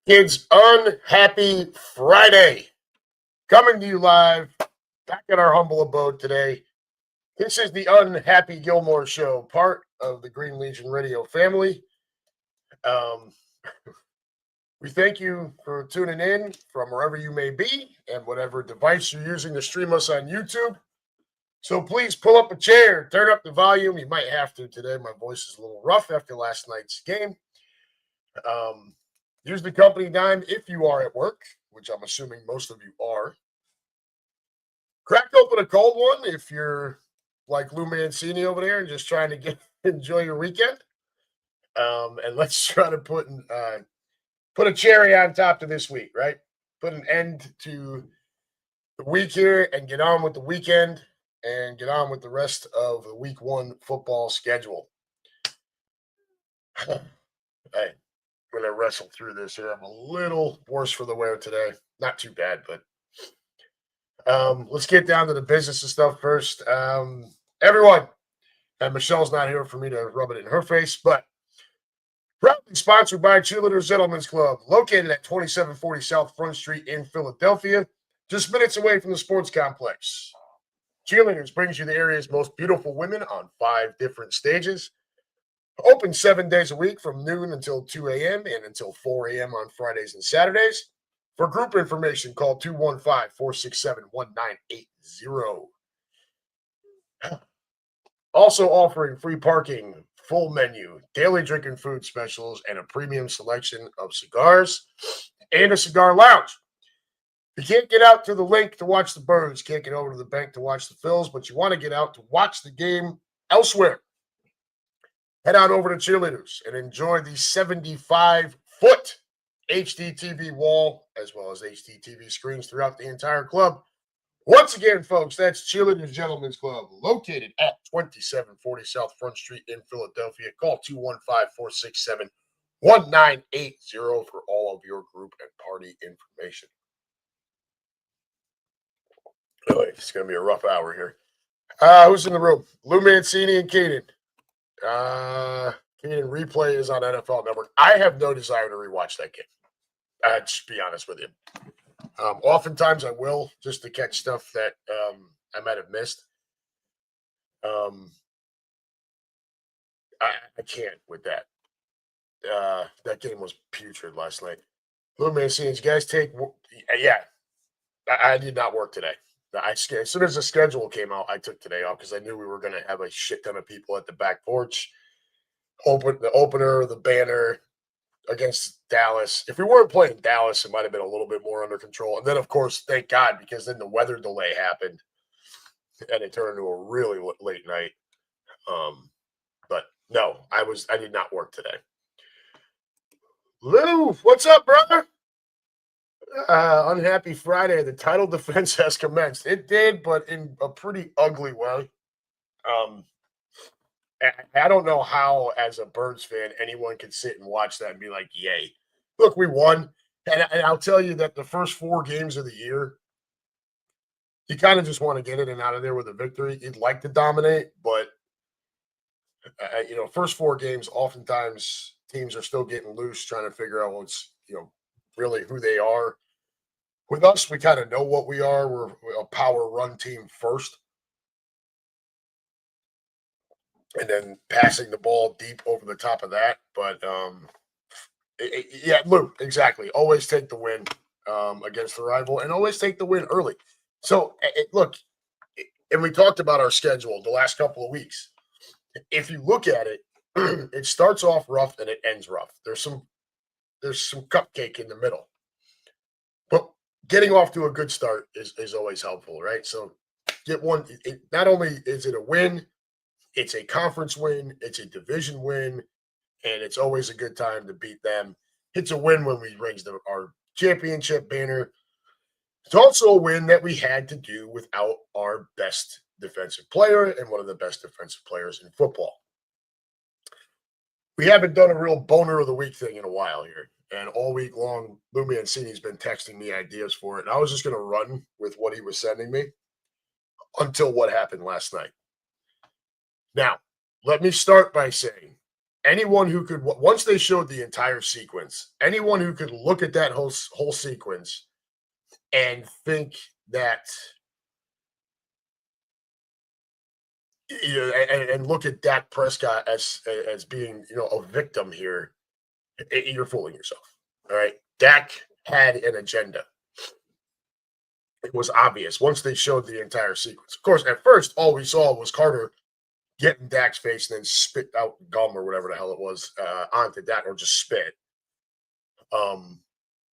Kids, UnHappy Friday. Coming to you live, back at our humble abode today. This is the UnHappy Gilmore Show, part of the Green Legion Radio family. We thank you for tuning in from wherever you may be and whatever device you're using to stream us on YouTube. So please pull up a chair, turn up the volume. You might have to today. My voice is a little rough after last night's game. Use the company dime if you are at work, which I'm assuming most of you are. Crack open a cold one if you're like Lou Mancini over there and just trying to enjoy your weekend. And let's try to put a cherry on top to this week, right? Put an end to the week here and get on with the weekend and get on with the rest of the week one football schedule. Hey. I'm going to wrestle through this here. I'm a little worse for the wear today. Not too bad, but let's get down to the business and stuff first. Everyone, and Michelle's not here for me to rub it in her face, but proudly sponsored by Cheerleaders Gentlemen's Club, located at 2740 South Front Street in Philadelphia, just minutes away from the sports complex. Cheerleaders brings you the area's most beautiful women on 5 different stages. Open 7 days a week from noon until 2 a.m. and until 4 a.m. on Fridays and Saturdays. For group information, call 215-467-1980. Also offering free parking, full menu, daily drinking food specials, and a premium selection of cigars and a cigar lounge. You can't get out to the link to watch the Birds, can't get over to the bank to watch the Phils, but you want to get out to watch the game elsewhere. Head on over to Cheerleaders and enjoy the 75-foot HD TV wall, as well as HD TV screens throughout the entire club. Once again, folks, that's Cheerleaders Gentlemen's Club, located at 2740 South Front Street in Philadelphia. Call 215-467-1980 for all of your group and party information. It's going to be a rough hour here. Who's in the room? Lou Mancini and Kaden. Keenan replay is on NFL Network. I have no desire to rewatch that game. Just be honest with you. Oftentimes I will, just to catch stuff that I might have missed. I can't with that. That game was putrid last night. Blue Mancini, you guys take. Yeah, I did not work today. As soon as the schedule came out, I took today off because I knew we were going to have a shit ton of people at the back porch. The opener, the banner against Dallas. If we weren't playing Dallas, it might have been a little bit more under control. And then, of course, thank God, because then the weather delay happened, and it turned into a really late night. But no, I did not work today. Lou, what's up, brother? UnHappy Friday. The title defense has commenced. It did, but in a pretty ugly way. I don't know how, as a Birds fan, anyone could sit and watch that and be like, yay. Look, we won. And I'll tell you that the first 4 games of the year, you kind of just want to get in and out of there with a victory. You'd like to dominate, but, first 4 games, oftentimes teams are still getting loose, trying to figure out what's, really who they are. With us, we kind of know what we are. We're a power run team first. And then passing the ball deep over the top of that. But, Luke, exactly. Always take the win against the rival and always take the win early. So, look, and we talked about our schedule the last couple of weeks. If you look at it, it starts off rough and it ends rough. There's some cupcake in the middle. But getting off to a good start is always helpful, right? So get one. Not only is it a win, it's a conference win, it's a division win, and it's always a good time to beat them. It's a win when we raise our championship banner. It's also a win that we had to do without our best defensive player and one of the best defensive players in football. We haven't done a real boner of the week thing in a while here. And all week long, Lou Mancini's been texting me ideas for it. And I was just going to run with what he was sending me until what happened last night. Now, let me start by saying anyone who could, once they showed the entire sequence, anyone who could look at that whole sequence and think that, and look at Dak Prescott as being, a victim here, you're fooling yourself. All right. Dak had an agenda. It was obvious once they showed the entire sequence. Of course, at first, all we saw was Carter get in Dak's face and then spit out gum or whatever the hell it was onto Dak, or just spit. And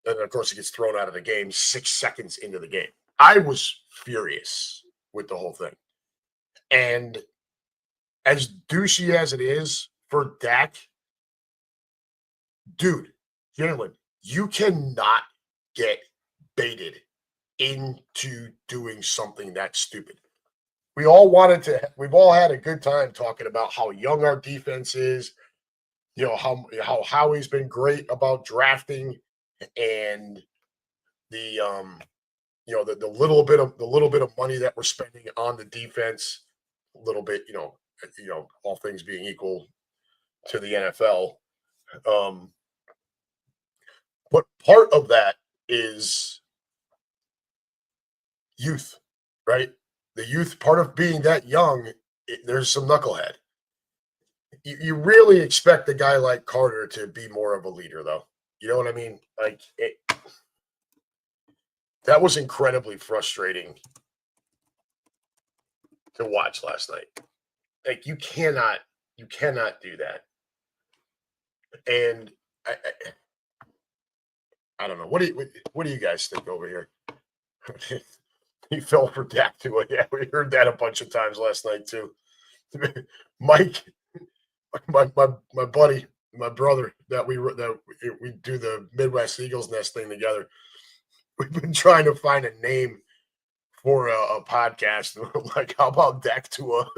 of course, he gets thrown out of the game 6 seconds into the game. I was furious with the whole thing. And as douchey as it is for Dak, dude, Jalen, you cannot get baited into doing something that stupid. We've all had a good time talking about how young our defense is, how Howie's been great about drafting, and the little bit of money that we're spending on the defense, a little bit, all things being equal to the NFL. But part of that is youth, right? The youth, part of being that young, there's some knucklehead. You really expect a guy like Carter to be more of a leader, though. You know what I mean? That was incredibly frustrating to watch last night. Like, you cannot do that. And I don't know. What do you guys think over here? He fell for Dak too. Yeah, we heard that a bunch of times last night too. Mike, my buddy, my brother, that we do the Midwest Eagles Nest thing together. We've been trying to find a name for a podcast. Like, how about Dak Tua?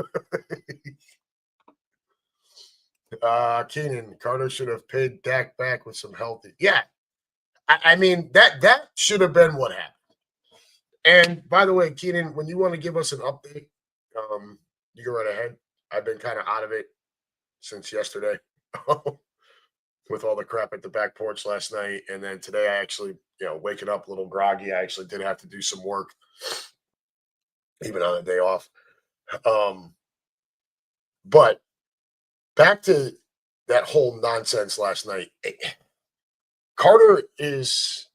Keenan, Carter should have paid Dak back with some healthy. Yeah, I mean that should have been what happened. And by the way, Keenan, when you want to give us an update, you go right ahead. I've been kind of out of it since yesterday with all the crap at the back porch last night. And then today I actually, waking up a little groggy. I actually did have to do some work, even on a day off. But back to that whole nonsense last night. Carter is,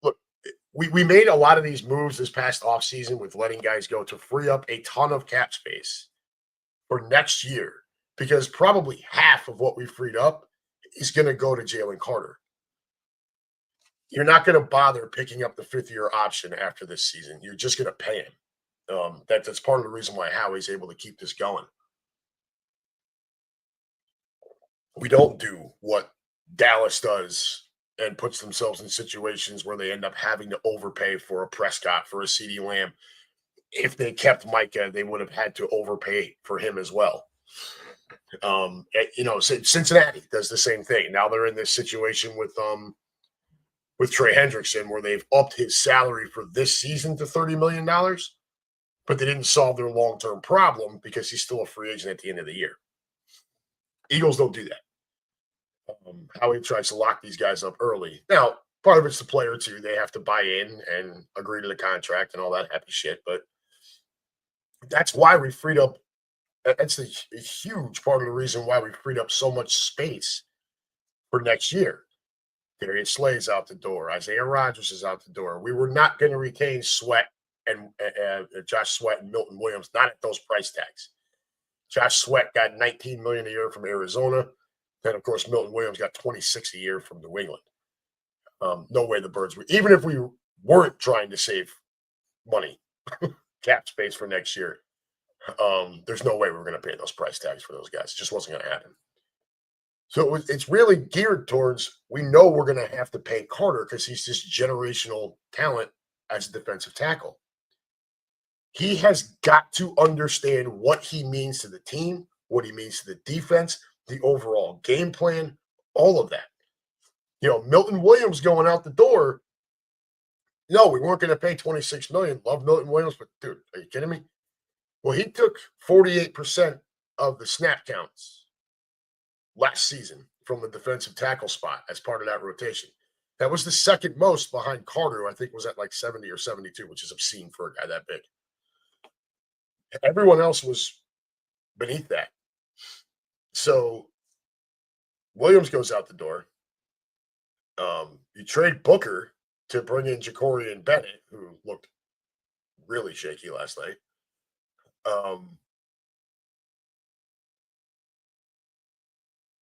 look, we made a lot of these moves this past offseason with letting guys go to free up a ton of cap space for next year, because probably half of what we freed up is going to go to Jalen Carter. You're not going to bother picking up the 5th-year option after this season. You're just going to pay him. That's part of the reason why Howie's able to keep this going. We don't do what Dallas does and puts themselves in situations where they end up having to overpay for a Prescott, for a CeeDee Lamb. If they kept Micah, they would have had to overpay for him as well. Cincinnati does the same thing. Now they're in this situation with Trey Hendrickson, where they've upped his salary for this season to $30 million, but they didn't solve their long-term problem because he's still a free agent at the end of the year. Eagles don't do that. Howie tries to lock these guys up early. Now, part of it's the player too. They have to buy in and agree to the contract and all that happy shit. But that's why we freed up. That's a huge part of the reason why we freed up so much space for next year. Darius Slay's out the door. Isaiah Rodgers is out the door. We were not going to retain Sweat and Josh Sweat and Milton Williams, not at those price tags. Josh Sweat got $19 million a year from Arizona. Then, of course, Milton Williams got $26 a year from New England. No way the Birds would, even if we weren't trying to save money, cap space for next year, there's no way we were going to pay those price tags for those guys. It just wasn't going to happen. So it's really geared towards we know we're going to have to pay Carter because he's this generational talent as a defensive tackle. He has got to understand what he means to the team, what he means to the defense, the overall game plan, all of that. Milton Williams going out the door. No, we weren't going to pay $26 million. Love Milton Williams, but dude, are you kidding me? Well, he took 48% of the snap counts last season from the defensive tackle spot as part of that rotation. That was the second most behind Carter, who I think was at like 70 or 72, which is obscene for a guy that big. Everyone else was beneath that. So Williams goes out the door. You trade Booker to bring in Ja'Cory and Bennett, who looked really shaky last night.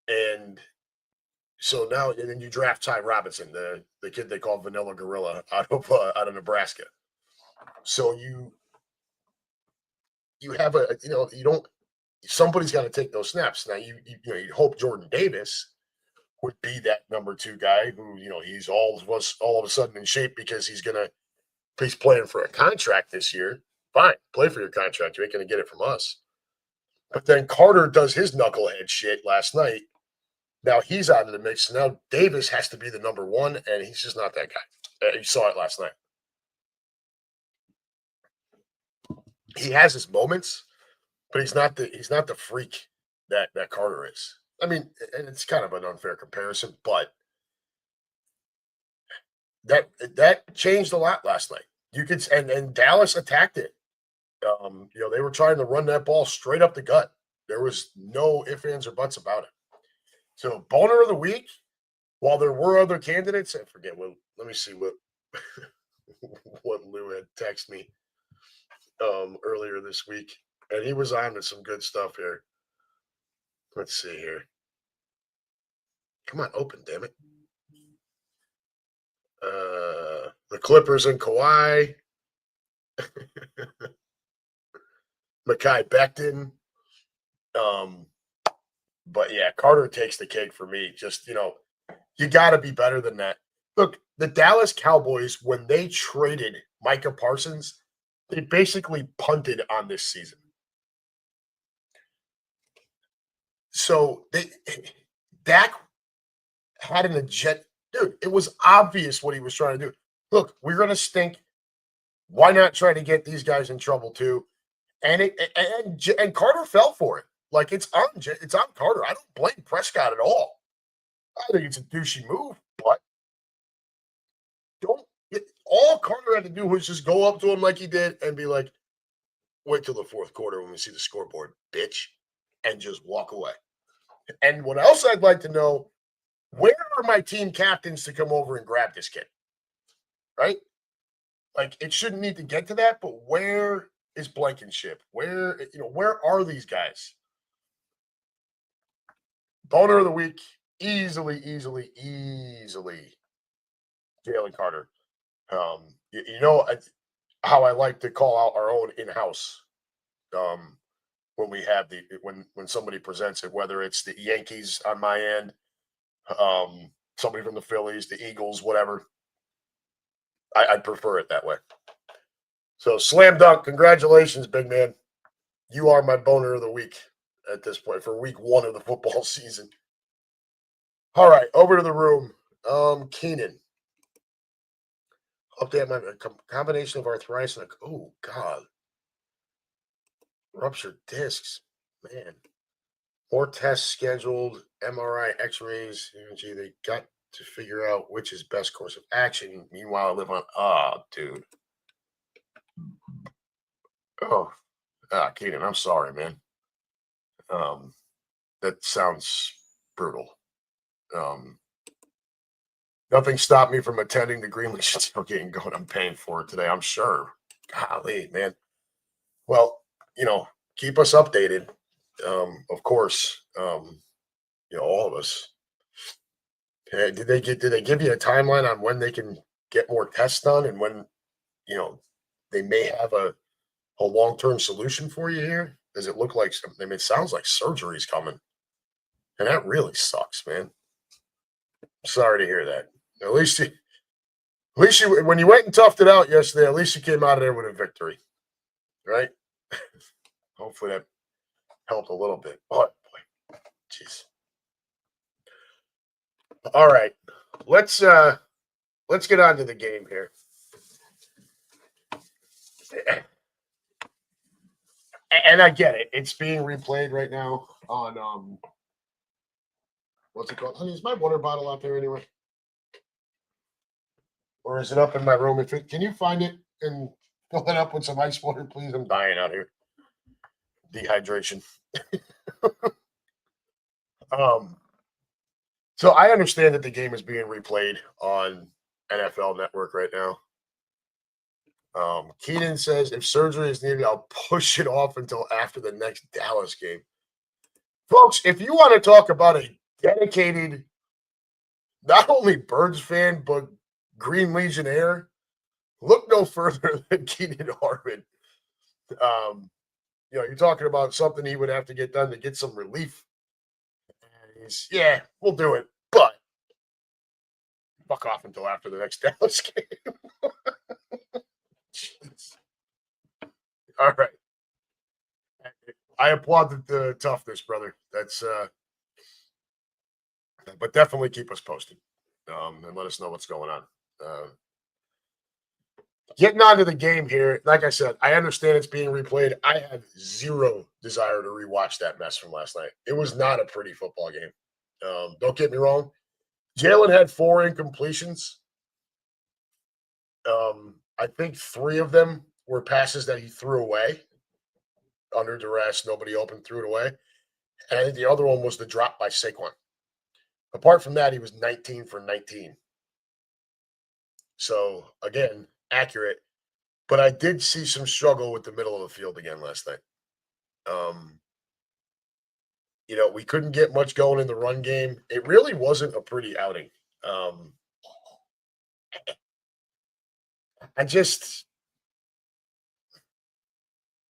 And so now, and then you draft Ty Robinson, the kid they call Vanilla Gorilla out of Nebraska. So you have you don't. Somebody's got to take those snaps. Now you hope Jordan Davis would be that number 2 guy who he's all of a sudden in shape because he's playing for a contract this year. Fine, play for your contract. You ain't going to get it from us. But then Carter does his knucklehead shit last night. Now he's out of the mix. Now Davis has to be the number 1, and he's just not that guy. You saw it last night. He has his moments, but he's not the freak that Carter is. I mean, and it's kind of an unfair comparison, but that changed a lot last night. You could and Dallas attacked it. They were trying to run that ball straight up the gut. There was no ifs, ands, or buts about it. So boner of the week, while there were other candidates, I forget what. Let me see what what Lou had texted me earlier this week, and he was on to some good stuff here. Let's see here. Come on, open, damn it. The Clippers and Kawhi. Mekhi Becton. But yeah, Carter takes the cake for me. Just, you got to be better than that. Look, the Dallas Cowboys, when they traded Micah Parsons, they basically punted on this season. So Dak had an agenda. Dude, it was obvious what he was trying to do. Look, we're going to stink. Why not try to get these guys in trouble too? And Carter fell for it. Like it's on Carter. I don't blame Prescott at all. I think it's a douchey move, but all Carter had to do was just go up to him like he did and be like, wait till the fourth quarter when we see the scoreboard, bitch, and just walk away. And what else I'd like to know, where are my team captains to come over and grab this kid? Right? Like it shouldn't need to get to that, but where is Blankenship? Where are these guys? Boner of the week, easily, Jalen Carter. How I like to call out our own in-house when we have when somebody presents it, whether it's the Yankees on my end, somebody from the Phillies, the Eagles, whatever. I'd prefer it that way. So slam dunk, congratulations, big man. You are my boner of the week at this point for week 1 of the football season. All right, over to the room. Keenan. Update my combination of arthritis and oh god, ruptured discs, man. More tests scheduled, MRI, X-rays. Gee, they got to figure out which is best course of action. Meanwhile, I live on. Dude. Keenan, I'm sorry, man. That sounds brutal. Nothing stopped me from attending the Greenleaf tailgate and going. I'm paying for it today, I'm sure. Golly, man. Well, keep us updated. Of course, all of us. Did they give you a timeline on when they can get more tests done, and when they may have a long-term solution for you here? Does it look like something? I mean, it sounds like surgery's coming, and that really sucks, man. Sorry to hear that. At least you, when you went and toughed it out yesterday, at least you came out of there with a victory, right? Hopefully that helped a little bit. Oh boy, jeez. All right, let's get on to the game here. And I get it; it's being replayed right now on what's it called? Honey, is my water bottle out there anyway? Or is it up in my room? Can you find it and fill it up with some ice water, please? I'm dying out here. Dehydration. um, so I understand that the game is being replayed on NFL Network right now. Keenan says if surgery is needed, I'll push it off until after the next Dallas game. Folks, if you want to talk about a dedicated, not only Birds fan, but Green Legionnaire, look no further than Keenan Harmon. You're talking about something he would have to get done to get some relief. And yeah, we'll do it, but fuck off until after the next Dallas game. All right. I applaud the toughness, brother. That's but definitely keep us posted. And let us know what's going on. Getting on to the game here, like I said, I understand it's being replayed. I have zero desire to rewatch that mess from last night. It was not a pretty football game. Don't get me wrong. Jalen had 4 incompletions. I think 3 of them were passes that he threw away under duress. Nobody open, threw it away. And I think the other one was the drop by Saquon. Apart from that, he was 19 for 19. So, again, accurate. But I did see some struggle with the middle of the field again last night. We couldn't get much going in the run game. It really wasn't a pretty outing.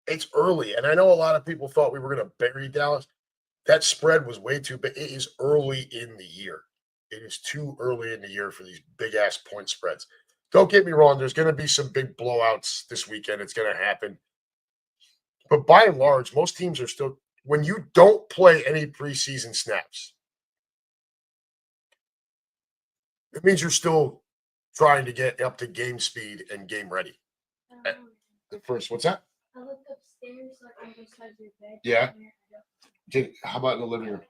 It's early, and I know a lot of people thought we were going to bury Dallas. That spread was way too big. It is early in the year. It is too early in the year for these big ass point spreads. Don't get me wrong. There's going to be some big blowouts this weekend. It's going to happen. But by and large, most teams are still, when you don't play any preseason snaps, it means you're still trying to get up to game speed and game ready. The first, what's that? I looked upstairs, like on the side of your bed. Yeah. How about in the living room?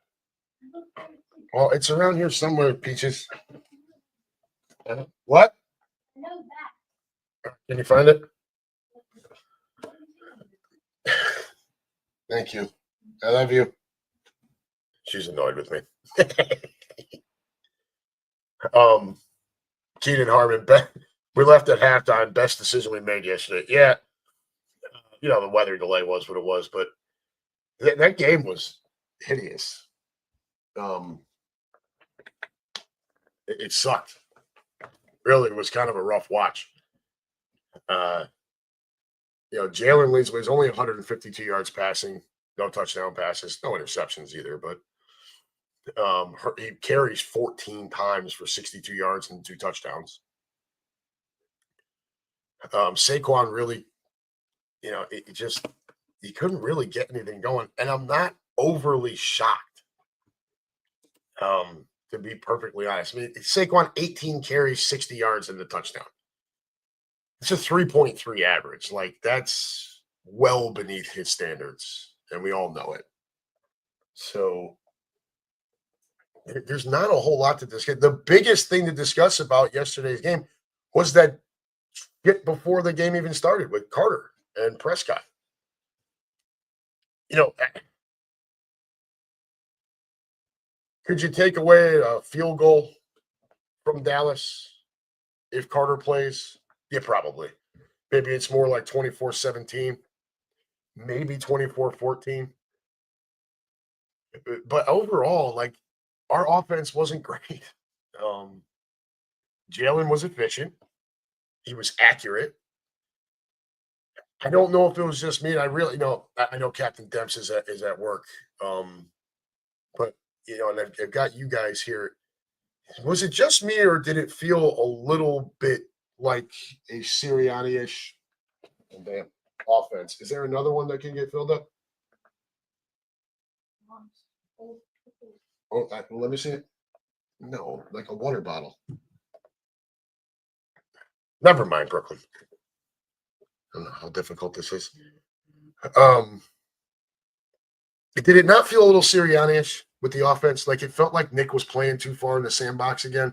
Well, it's around here somewhere, Peaches. What? I know that. Can you find it? Thank you. I love you. She's annoyed with me. Keenan Harmon, we left at halftime. Best decision we made yesterday. Yeah. The weather delay was what it was, but that game was hideous. It sucked. Really, it was kind of a rough watch. Jalen leads. Was only 152 yards passing, no touchdown passes, no interceptions either. But he carries 14 times for 62 yards and 2 touchdowns. Saquon really, he couldn't really get anything going, and I'm not overly shocked. To be perfectly honest, I mean, Saquon 18 carries, 60 yards, and the touchdown. It's a 3.3 average. Like, that's well beneath his standards, and we all know it. So there's not a whole lot to discuss. The biggest thing to discuss about yesterday's game was that get before the game even started with Carter and Prescott. Could you take away a field goal from Dallas if Carter plays? Yeah, probably. Maybe it's more like 24-17, maybe 24-14. But overall, like, our offense wasn't great. Jalen was efficient. He was accurate. I don't know if it was just me. And I really know. I know Captain Demps is at work. Um, but and I've got you guys here. Was it just me, or did it feel a little bit like a Sirianni-ish damn offense? Is there another one that can get filled up? Oh, let me see it. No, like a water bottle. Never mind, Brooklyn. I don't know how difficult this is. Um, did it not feel a little Sirianni-ish with the offense? Like it felt like Nick was playing too far in the sandbox again.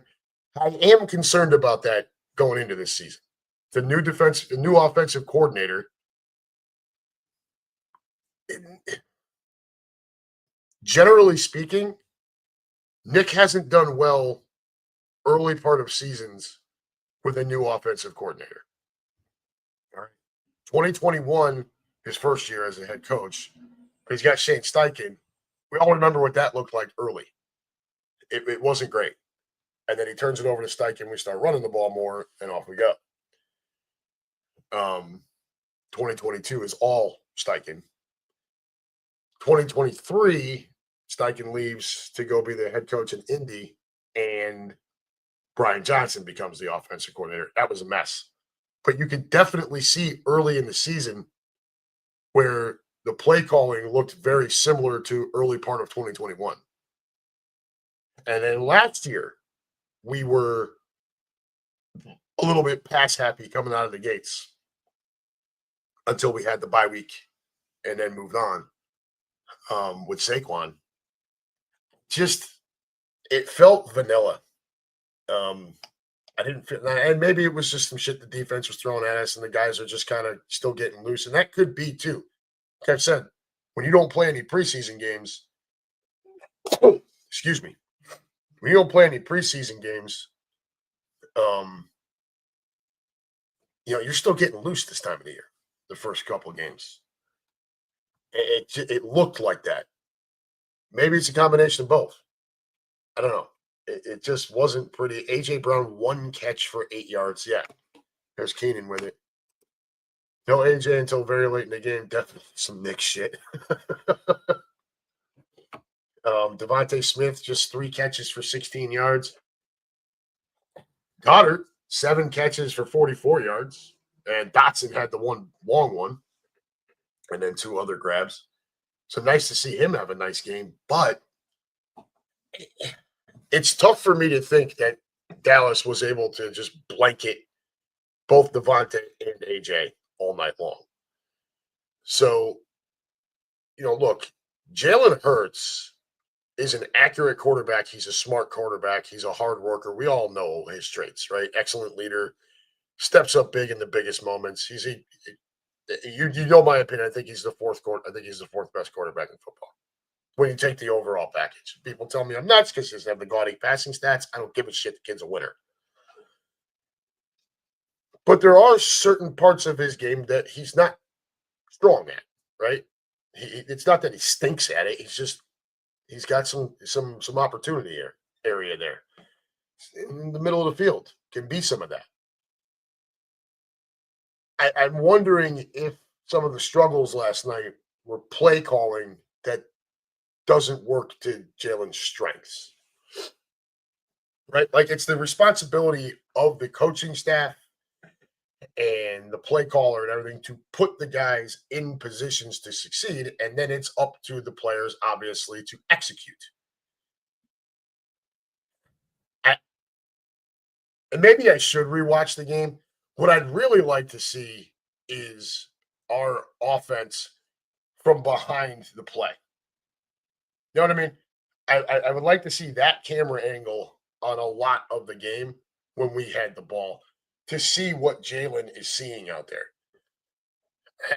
I am concerned about that going into this season. The new offensive coordinator. Generally speaking, Nick hasn't done well early part of seasons with a new offensive coordinator. All right. 2021, his first year as a head coach, he's got Shane Steichen. We all remember what that looked like early. It wasn't great. And then he turns it over to Steichen. We start running the ball more, and off we go. 2022 is all Steichen. 2023, Steichen leaves to go be the head coach in Indy, and Brian Johnson becomes the offensive coordinator. That was a mess. But you could definitely see early in the season where the play calling looked very similar to early part of 2021. And then last year, we were a little bit pass happy coming out of the gates until we had the bye week and then moved on with Saquon. Just, it felt vanilla. I didn't feel, and maybe it was just some shit the defense was throwing at us, and the guys are just kind of still getting loose, and that could be too. Like I've said, when you don't play any preseason games, excuse me, when you don't play any preseason games, um, you're still getting loose this time of the year. The first couple of games, it looked like that. Maybe it's a combination of both. I don't know. It just wasn't pretty. AJ Brown 1 catch for 8 yards. Yeah, there's Keenan with it. No AJ until very late in the game. Definitely some Nick shit. Devontae Smith just 3 catches for 16 yards. Goddard 7 catches for 44 yards, and Dotson had the one long one, and then 2 other grabs. So nice to see him have a nice game, but it's tough for me to think that Dallas was able to just blanket both Devontae and AJ all night long. So, look, Jalen Hurts is an accurate quarterback. He's a smart quarterback. He's a hard worker. We all know his traits, right? Excellent leader, steps up big in the biggest moments. You know my opinion. I think he's the fourth best quarterback in football. When you take the overall package, people tell me I'm nuts because he doesn't have the gaudy passing stats. I don't give a shit. The kid's a winner. But there are certain parts of his game that he's not strong at, right? It's not that he stinks at it. He's got some opportunity area there in the middle of the field. Can be some of that. I'm wondering if some of the struggles last night were play calling that doesn't work to Jalen's strengths, right? Like it's the responsibility of the coaching staff and the play caller and everything to put the guys in positions to succeed, and then it's up to the players, obviously, to execute. And maybe I should rewatch the game. What I'd really like to see is our offense from behind the play. You know what I mean? I would like to see that camera angle on a lot of the game when we had the ball to see what Jalen is seeing out there.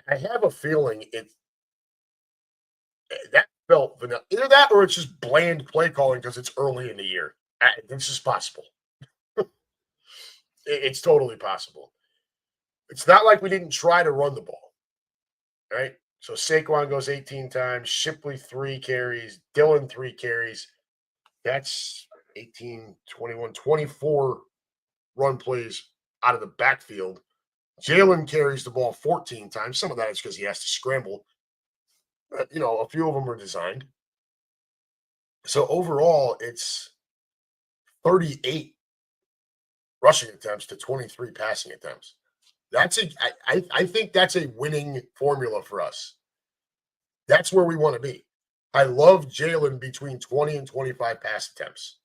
I have a feeling that felt vanilla. Either that or it's just bland play calling because it's early in the year. This is possible. It's totally possible. It's not like we didn't try to run the ball, right? So Saquon goes 18 times, Shipley 3 carries, Dillon 3 carries. That's 18, 21, 24 run plays out of the backfield. Jalen carries the ball 14 times. Some of that is because he has to scramble. But, a few of them are designed. So overall, it's 38 rushing attempts to 23 passing attempts. I think that's a winning formula for us. That's where we want to be. I love Jalen between 20 and 25 pass attempts.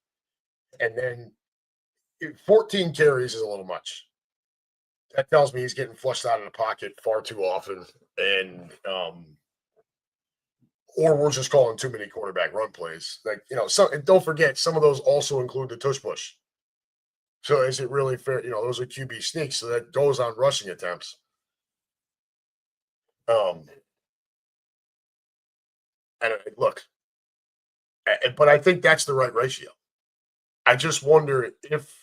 And then 14 carries is a little much. That tells me he's getting flushed out of the pocket far too often. And or we're just calling too many quarterback run plays. And don't forget, some of those also include the tush push. So is it really fair? Those are QB sneaks, so that goes on rushing attempts. And look, but I think that's the right ratio. I just wonder if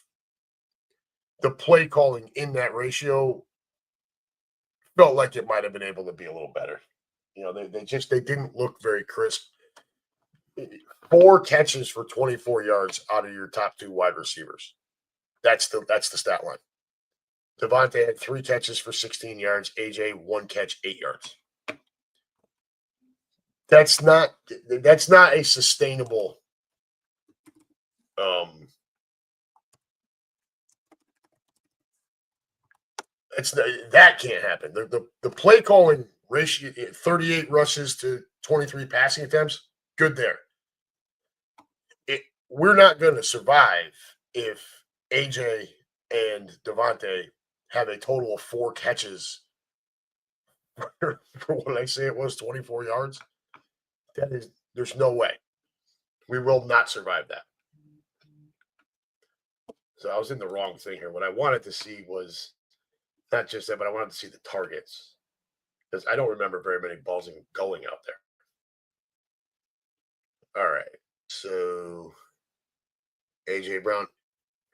the play calling in that ratio felt like it might have been able to be a little better. They didn't look very crisp. 4 catches for 24 yards out of your top 2 wide receivers. That's the stat line. Devontae had 3 catches for 16 yards. AJ 1 catch, 8 yards. That's not a sustainable that can't happen. The play calling ratio, 38 rushes to 23 passing attempts, good there. We're not going to survive if AJ and Devontae have a total of 4 catches for what I say it was 24 yards. There's no way. We will not survive that. So I was in the wrong thing here. What I wanted to see was not just that, but I wanted to see the targets because I don't remember very many balls going out there. All right. So AJ Brown.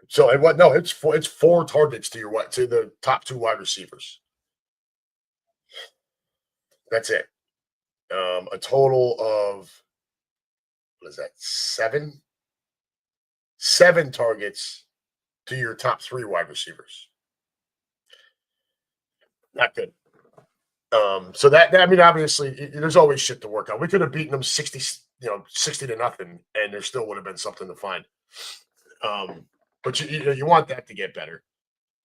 So and what? No, it's 4 targets to the top 2 wide receivers. That's it. A total of what is that? 7 targets to your top 3 wide receivers. Not good. So that I mean, obviously, there's always shit to work on. We could have beaten them 60 to nothing, and there still would have been something to find. But you want that to get better.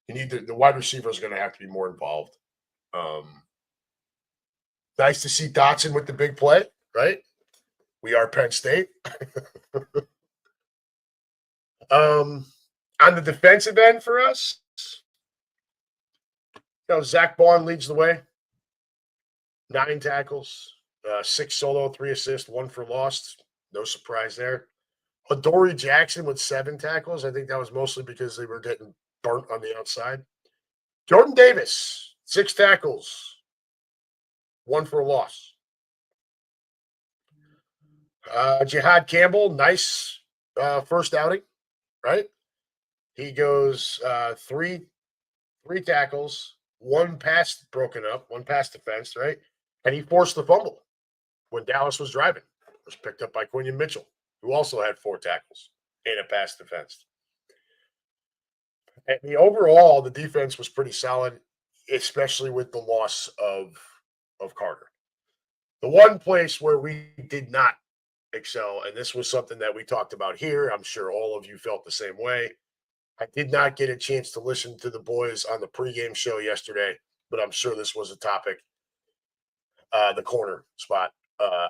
You need the wide receivers are going to have to be more involved. Nice to see Dotson with the big play, right? We are Penn State. On the defensive end for us, Zach Bond leads the way. 9 tackles, 6 solo, 3 assists, 1 for loss. No surprise there. Adoree Jackson with 7 tackles. I think that was mostly because they were getting burnt on the outside. Jordan Davis, 6 tackles, 1 for a loss. Jihad Campbell, nice first outing, right? He goes 3 tackles, 1 pass broken up, 1 pass defense, right? And he forced the fumble when Dallas was driving. It was picked up by Quinion Mitchell, who also had 4 tackles and a pass defense. And overall, the defense was pretty solid, especially with the loss of Carter. The one place where we did not excel, and this was something that we talked about here, I'm sure all of you felt the same way. I did not get a chance to listen to the boys on the pregame show yesterday, but I'm sure this was a topic. The corner spot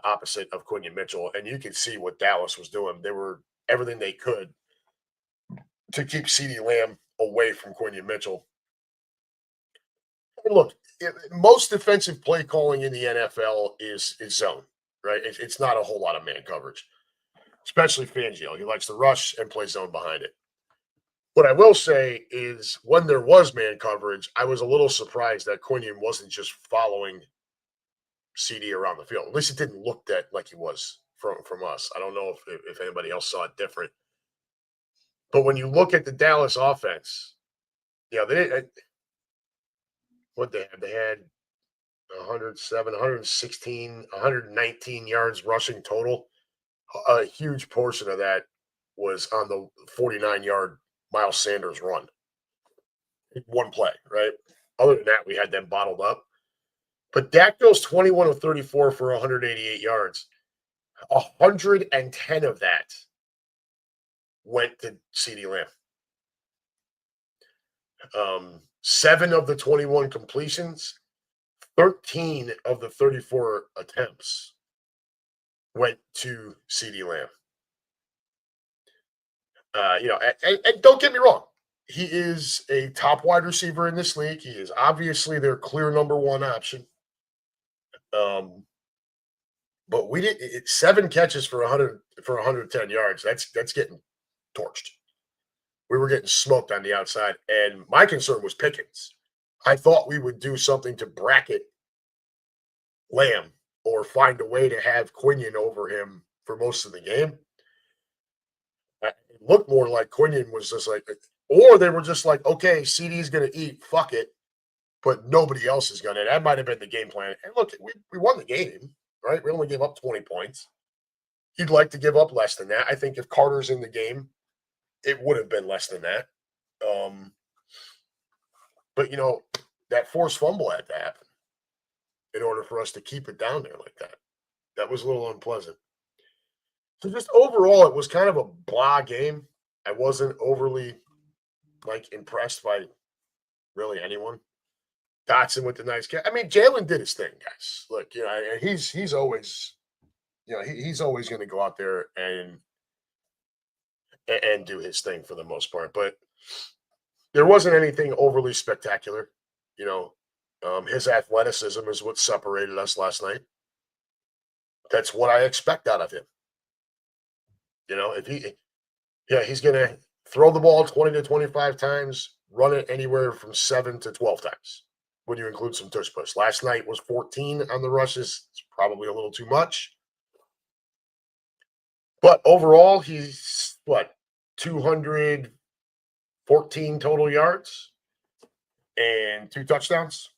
opposite of Quinion Mitchell, and you could see what Dallas was doing. They were everything they could to keep CeeDee Lamb away from Quinion Mitchell. And look, most defensive play calling in the NFL is zone, right? It's not a whole lot of man coverage, especially Fangio. He likes to rush and play zone behind it. What I will say is when there was man coverage, I was a little surprised that Quinion wasn't just following CD around the field. At least it didn't look that like he was from us. I don't know if anybody else saw it different. But when you look at the Dallas offense, what they had 107, 116, 119 yards rushing total. A huge portion of that was on the 49-yard Miles Sanders run. one play, right? Other than that, we had them bottled up. But Dak goes 21 of 34 for 188 yards. 110 of that went to CeeDee Lamb. 7 of the 21 completions, 13 of the 34 attempts went to CeeDee Lamb. And don't get me wrong. He is a top wide receiver in this league. He is obviously their clear number one option. But we did 7 catches for 110 yards. That's getting torched. We were getting smoked on the outside, and my concern was Pickens. I thought we would do something to bracket Lamb or find a way to have Quinion over him for most of the game. It looked more like Quinion was just like, or they were just like, okay, CD's going to eat, fuck it, but nobody else is going to. That might have been the game plan. And look, we won the game, right? We only gave up 20 points. You'd like to give up less than that. I think if Carter's in the game, it would have been less than that. But, that forced fumble had to happen in order for us to keep it down there like that. That was a little unpleasant. So just overall, it was kind of a blah game. I wasn't overly, impressed by really anyone. Dotson with the nice catch. I mean, Jalen did his thing, guys. Look, he's always, he's always going to go out there and do his thing for the most part. But there wasn't anything overly spectacular. His athleticism is what separated us last night. That's what I expect out of him. If he's going to throw the ball 20 to 25 times, run it anywhere from 7 to 12 times when you include some tush push. Last night was 14 on the rushes. It's probably a little too much. But overall, he's 214 total yards and 2 touchdowns.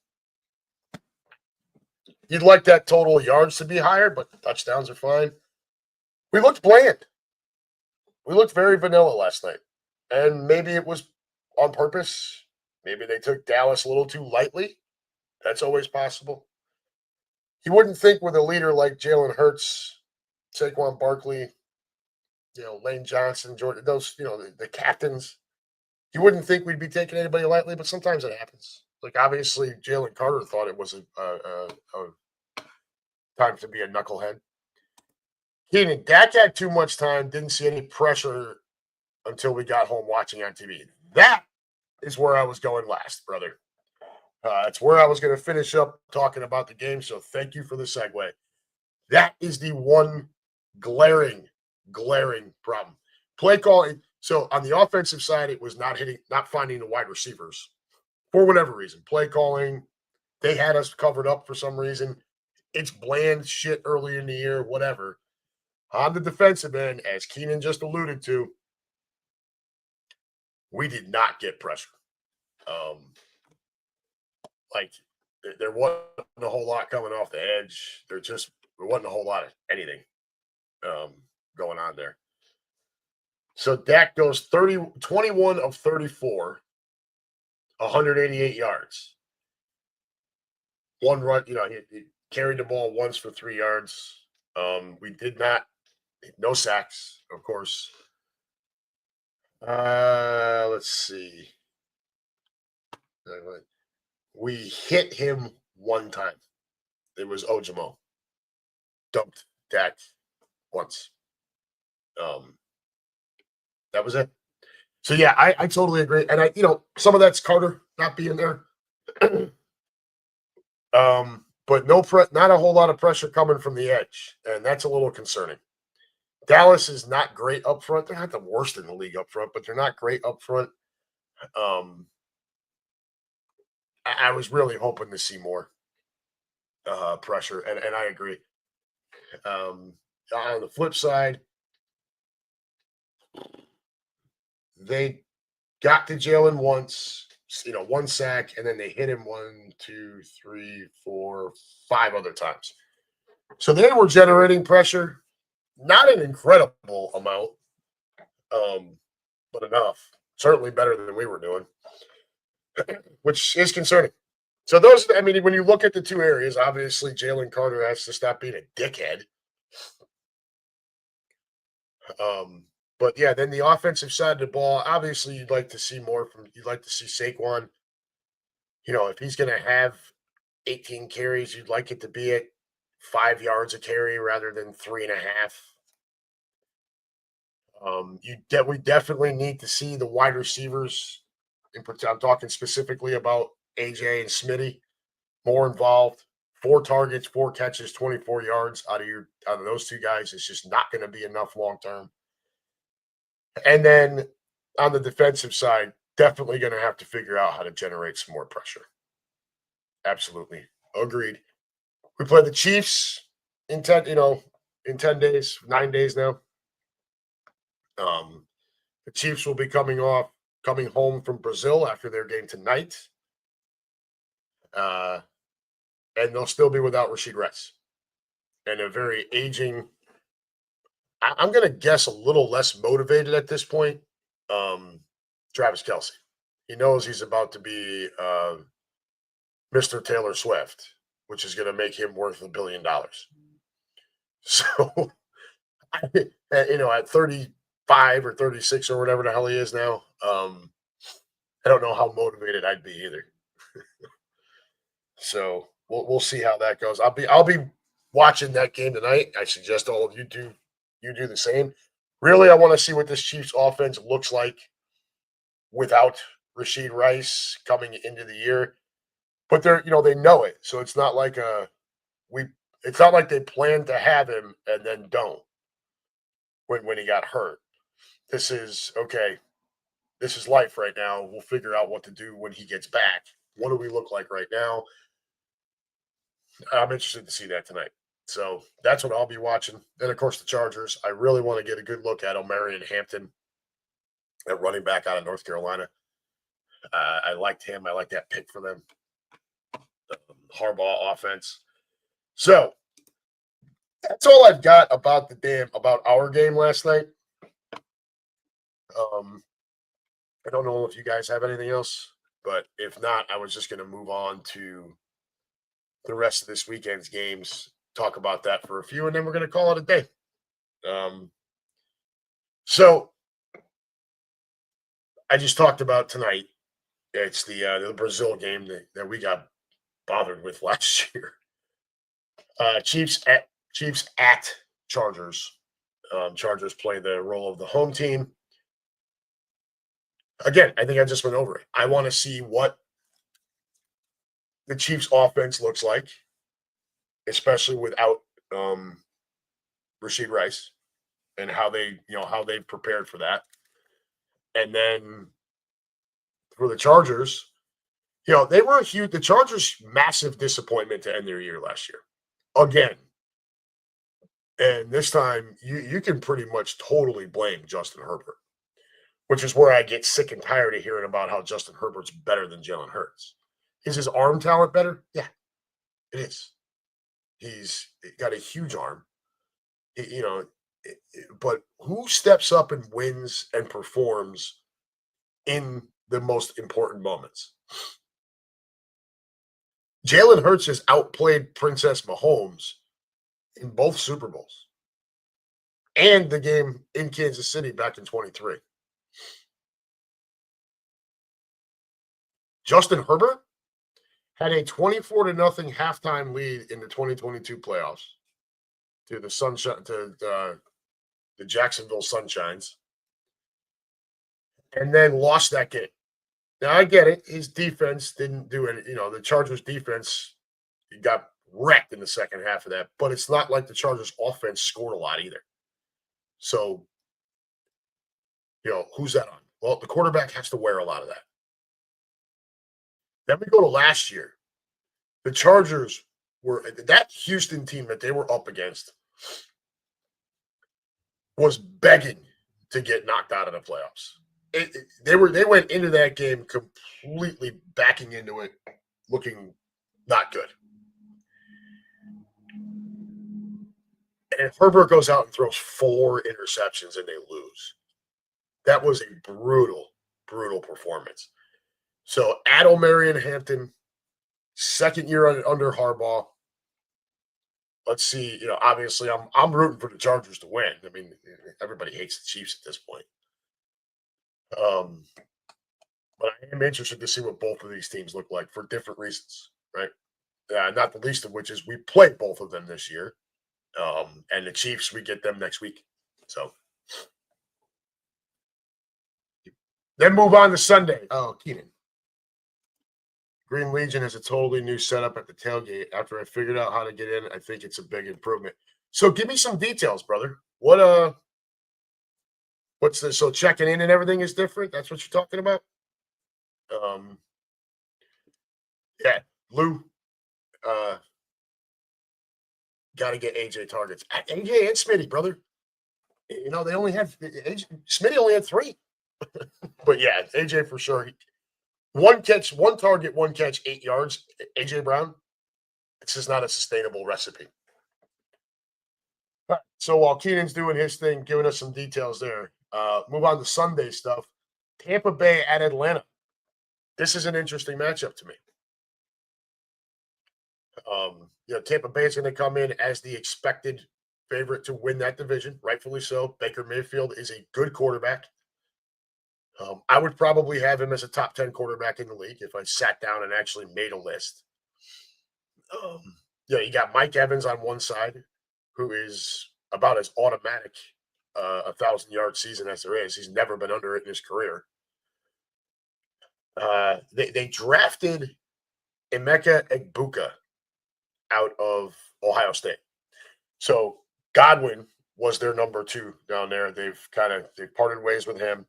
You'd like that total yards to be higher, but the touchdowns are fine. We looked bland. We looked very vanilla last night. And maybe it was on purpose. Maybe they took Dallas a little too lightly. That's always possible. You wouldn't think with a leader like Jalen Hurts, Saquon Barkley, Lane Johnson, Jordan, those, the captains, you wouldn't think we'd be taking anybody lightly, but sometimes it happens. Like, obviously, Jalen Carter thought it was a time to be a knucklehead. Keenan, Dak had too much time, didn't see any pressure until we got home watching on TV. That is where I was going last, brother. It's where I was going to finish up talking about the game, so thank you for the segue. That is the one glaring problem. Play calling. So on the offensive side, it was not finding the wide receivers for whatever reason. Play calling, they had us covered up for some reason. It's bland shit early in the year, whatever. On the defensive end, as Keenan just alluded to, we did not get pressure. There wasn't a whole lot coming off the edge. There wasn't a whole lot of anything going on there. So Dak goes 21 of 34, 188 yards. One run, he carried the ball once for 3 yards. We did not, no sacks, of course. Let's see. We hit him one time. It was Ojimo. Dumped Dak once. That was it. So yeah, I totally agree. And some of that's Carter not being there. But not a whole lot of pressure coming from the edge, and that's a little concerning. Dallas is not great up front. They're not the worst in the league up front, but they're not great up front. I was really hoping to see more pressure, and I agree. On the flip side, they got to Jalen once, one sack, and then they hit him 1, 2, 3, 4, 5 other times. So they were generating pressure, not an incredible amount, but enough. Certainly better than we were doing. which is concerning. So those, I mean, when you look at the two areas, obviously Jalen Carter has to stop being a dickhead. Um, but yeah, then the offensive side of the ball, obviously you'd like to see more from. You'd like to see Saquon. If he's going to have 18 carries, you'd like it to be at 5 yards a carry rather than 3.5. We definitely need to see the wide receivers. I'm talking specifically about AJ and Smitty more involved. 4 targets, 4 catches, 24 yards out of those two guys is just not going to be enough long term. And then on the defensive side, definitely going to have to figure out how to generate some more pressure. Absolutely. Agreed. We play the Chiefs in 10 days, 9 days now. The Chiefs will be coming home from Brazil after their game tonight. And they'll still be without Rashid Rice. And a very aging, I'm going to guess a little less motivated at this point, Travis Kelce. He knows he's about to be Mr. Taylor Swift, which is going to make him worth $1 billion. So, at 35 or 36 or whatever the hell he is now, I don't know how motivated I'd be either. So we'll see how that goes. I'll be watching that game tonight. I suggest all of you do the same. Really, I want to see what this Chiefs offense looks like without Rashid Rice coming into the year. But they know it, so it's not like it's not like they plan to have him and then don't when he got hurt. This is okay. This is life right now. We'll figure out what to do when he gets back. What do we look like right now? I'm interested to see that tonight. So that's what I'll be watching. Then, of course, the Chargers. I really want to get a good look at Omarion Hampton, that running back out of North Carolina. I liked him. I like that pick for them. Harbaugh offense. So that's all I've got about our game last night. I don't know if you guys have anything else, but if not, I was just going to move on to the rest of this weekend's games, talk about that for a few, and then we're going to call it a day. So I just talked about tonight. It's the Brazil game that we got bothered with last year. Chiefs at Chargers. Chargers play the role of the home team. Again, I think I just went over it. I want to see what the Chiefs offense looks like, especially without Rashid Rice, and how they've prepared for that. And then for the Chargers, they were the Chargers' massive disappointment to end their year last year. Again. And this time you can pretty much totally blame Justin Herbert, which is where I get sick and tired of hearing about how Justin Herbert's better than Jalen Hurts. Is his arm talent better? Yeah, it is. He's got a huge arm. But who steps up and wins and performs in the most important moments? Jalen Hurts has outplayed Princess Mahomes in both Super Bowls and the game in Kansas City back in 23. Justin Herbert had a 24-0 halftime lead in the 2022 playoffs to the Jacksonville Sunshines, and then lost that game. Now I get it; his defense didn't do it. The Chargers' defense got wrecked in the second half of that, but it's not like the Chargers' offense scored a lot either. So, who's that on? Well, the quarterback has to wear a lot of that. Then we go to last year. The Chargers were that Houston team that they were up against was begging to get knocked out of the playoffs. They went into that game completely backing into it, looking not good. And Herbert goes out and throws 4 interceptions and they lose. That was a brutal, brutal performance. So at O'Marion Hampton, second year under Harbaugh. Let's see. Obviously, I'm rooting for the Chargers to win. I mean, everybody hates the Chiefs at this point. Um, but I am interested to see what both of these teams look like for different reasons, right? Not the least of which is we play both of them this year, and the Chiefs we get them next week. So then move on to Sunday. Oh, Keenan. Green Legion is a totally new setup at the tailgate. After I figured out how to get in, I think it's a big improvement. So give me some details, brother. What's this? So checking in and everything is different? That's what you're talking about? Um yeah, Lou, uh gotta get AJ targets. AJ and Smitty, brother. They only had Smitty only had three. But yeah, AJ for sure. One catch, one target, one catch, 8 yards. AJ Brown, it's just not a sustainable recipe. All right, so while Keenan's doing his thing, giving us some details there, move on to Sunday stuff. Tampa Bay at Atlanta. This is an interesting matchup to me. Tampa Bay is going to come in as the expected favorite to win that division, rightfully so. Baker Mayfield is a good quarterback. I would probably have him as a top 10 quarterback in the league if I sat down and actually made a list. You got Mike Evans on one side, who is about as automatic 1,000-yard season as there is. He's never been under it in his career. They drafted Emeka Egbuka out of Ohio State. So Godwin was their number 2 down there. They've parted ways with him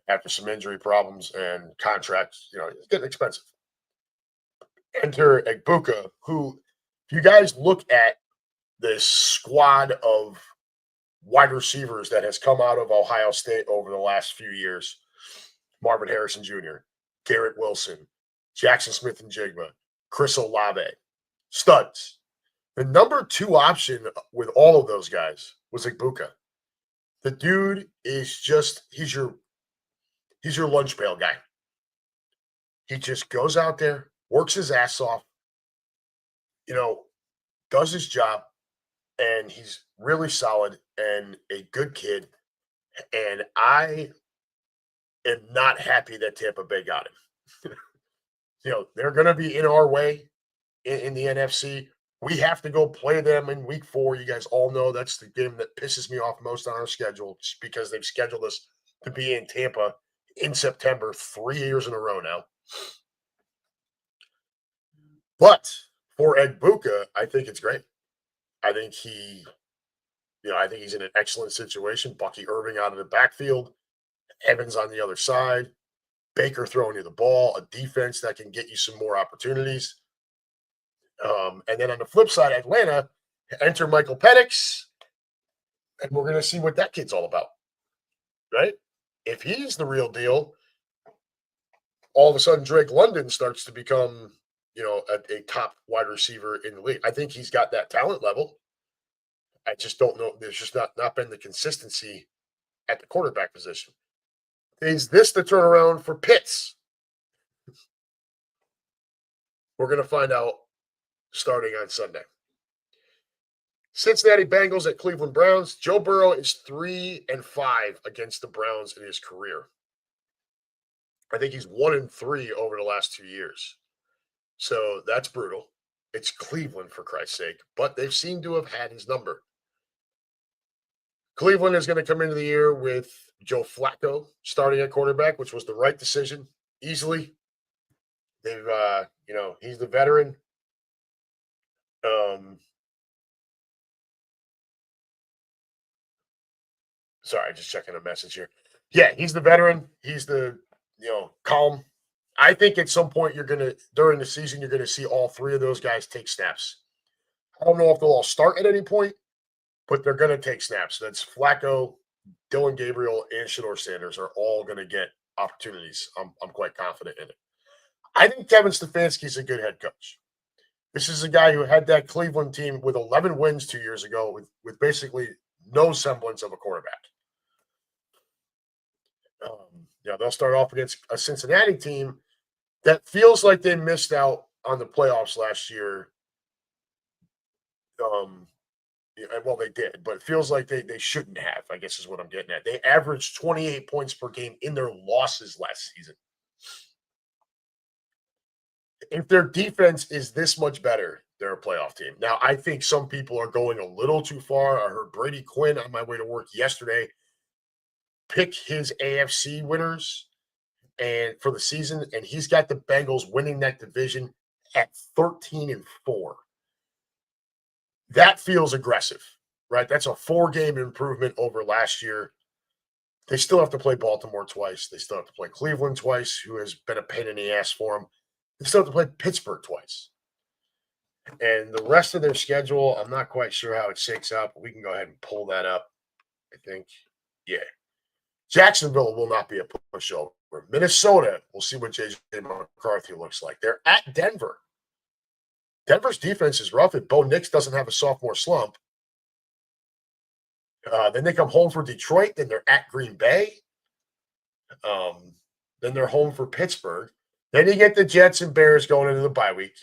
after some injury problems and contracts. It's getting expensive. Enter Egbuka, who, if you guys look at this squad of wide receivers that has come out of Ohio State over the last few years, Marvin Harrison Jr., Garrett Wilson, Jackson Smith and Jigba, Chris Olave, studs. The number 2 option with all of those guys was Egbuka. The dude is he's your lunch pail guy. He just goes out there, works his ass off, does his job, and he's really solid and a good kid. And I am not happy that Tampa Bay got him. They're going to be in our way in the NFC. We have to go play them in week 4. You guys all know that's the game that pisses me off most on our schedule, just because they've scheduled us to be in Tampa in September 3 years in a row now. But for Egbuka, I think it's great. I think he's in an excellent situation. Bucky Irving out of the backfield, Evans on the other side, Baker throwing you the ball, a defense that can get you some more opportunities. And then on the flip side, Atlanta, enter Michael Penix, and we're going to see what that kid's all about, right? If he's the real deal, all of a sudden Drake London starts to become, a top wide receiver in the league. I think he's got that talent level. I just don't know. There's just not been the consistency at the quarterback position. Is this the turnaround for Pitts? We're going to find out starting on Sunday. Cincinnati Bengals at Cleveland Browns. Joe Burrow is 3-5 against the Browns in his career. I think he's 1-3 over the last 2 years. So that's brutal. It's Cleveland, for Christ's sake, but they've seemed to have had his number. Cleveland is going to come into the year with Joe Flacco starting at quarterback, which was the right decision, easily. They've, he's the veteran. Sorry, just checking a message here. Yeah, he's the veteran. He's the, calm. I think at some point during the season, you're going to see all 3 of those guys take snaps. I don't know if they'll all start at any point, but they're going to take snaps. That's Flacco, Dylan Gabriel, and Shador Sanders are all going to get opportunities. I'm quite confident in it. I think Kevin Stefanski is a good head coach. This is a guy who had that Cleveland team with 11 wins 2 years ago with basically no semblance of a quarterback. They'll start off against a Cincinnati team that feels like they missed out on the playoffs last year. Well, they did, but it feels like they shouldn't have, I guess is what I'm getting at. They averaged 28 points per game in their losses last season. If their defense is this much better, they're a playoff team. Now, I think some people are going a little too far. I heard Brady Quinn on my way to work yesterday pick his AFC winners and for the season, and he's got the Bengals winning that division at 13-4. That feels aggressive, right? That's a 4-game improvement over last year. They still have to play Baltimore twice. They still have to play Cleveland twice, who has been a pain in the ass for them. They still have to play Pittsburgh twice. And the rest of their schedule, I'm not quite sure how it shakes out, but we can go ahead and pull that up, I think. Yeah. Jacksonville will not be a pushover. Minnesota, we'll see what J.J. McCarthy looks like. They're at Denver. Denver's defense is rough. If Bo Nix doesn't have a sophomore slump, then they come home for Detroit. Then they're at Green Bay. Then they're home for Pittsburgh. Then you get the Jets and Bears going into the bye week.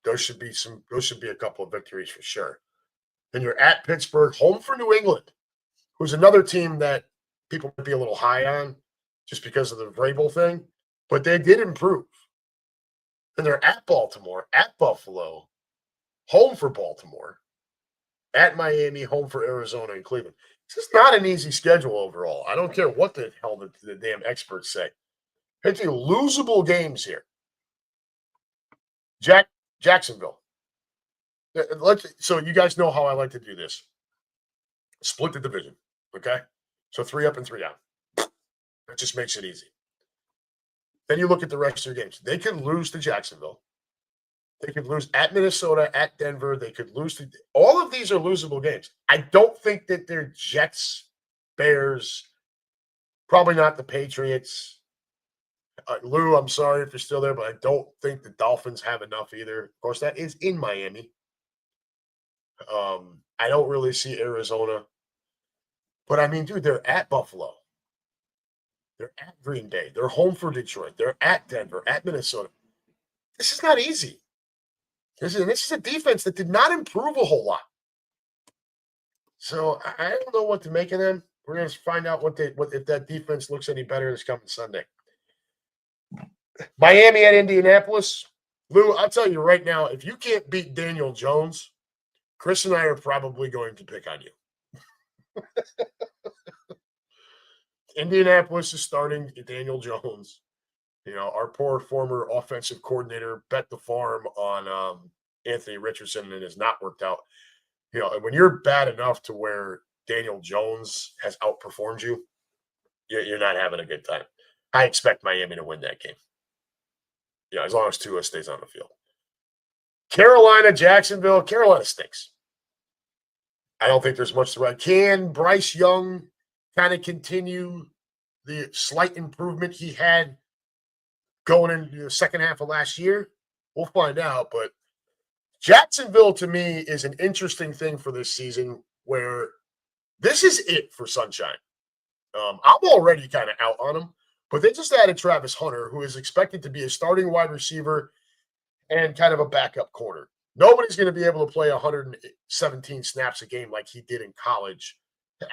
Those should be a couple of victories for sure. Then you're at Pittsburgh, home for New England, who's another team that people might be a little high on just because of the Vrabel thing, but they did improve. And they're at Baltimore, at Buffalo, home for Baltimore, at Miami, home for Arizona and Cleveland. This is not an easy schedule overall. I don't care what the hell the damn experts say. It's losable games here. Jacksonville. So you guys know how I like to do this. Split the division, okay? So 3 up and 3 down. That just makes it easy. Then you look at the rest of your games. They could lose to Jacksonville. They could lose at Minnesota, at Denver. They could lose to – all of these are losable games. I don't think that they're Jets, Bears, probably not the Patriots. Lou, I'm sorry if you're still there, but I don't think the Dolphins have enough either. Of course, that is in Miami. I don't really see Arizona. But, I mean, dude, they're at Buffalo. They're at Green Bay. They're home for Detroit. They're at Denver, at Minnesota. This is not easy. This is a defense that did not improve a whole lot. So I don't know what to make of them. We're going to find out if that defense looks any better this coming Sunday. Miami at Indianapolis. Lou, I'll tell you right now, if you can't beat Daniel Jones, Chris and I are probably going to pick on you. Indianapolis is starting Daniel Jones. Our poor former offensive coordinator bet the farm on Anthony Richardson and it has not worked out. And when you're bad enough to where Daniel Jones has outperformed you, you're not having a good time. I expect Miami to win that game. As long as Tua stays on the field. Carolina, Jacksonville. Carolina stinks. I don't think there's much to write. Can Bryce Young kind of continue the slight improvement he had going into the second half of last year? We'll find out. But Jacksonville, to me, is an interesting thing for this season where this is it for Sunshine. I'm already kind of out on him, but they just added Travis Hunter, who is expected to be a starting wide receiver and kind of a backup corner. Nobody's going to be able to play 117 snaps a game like he did in college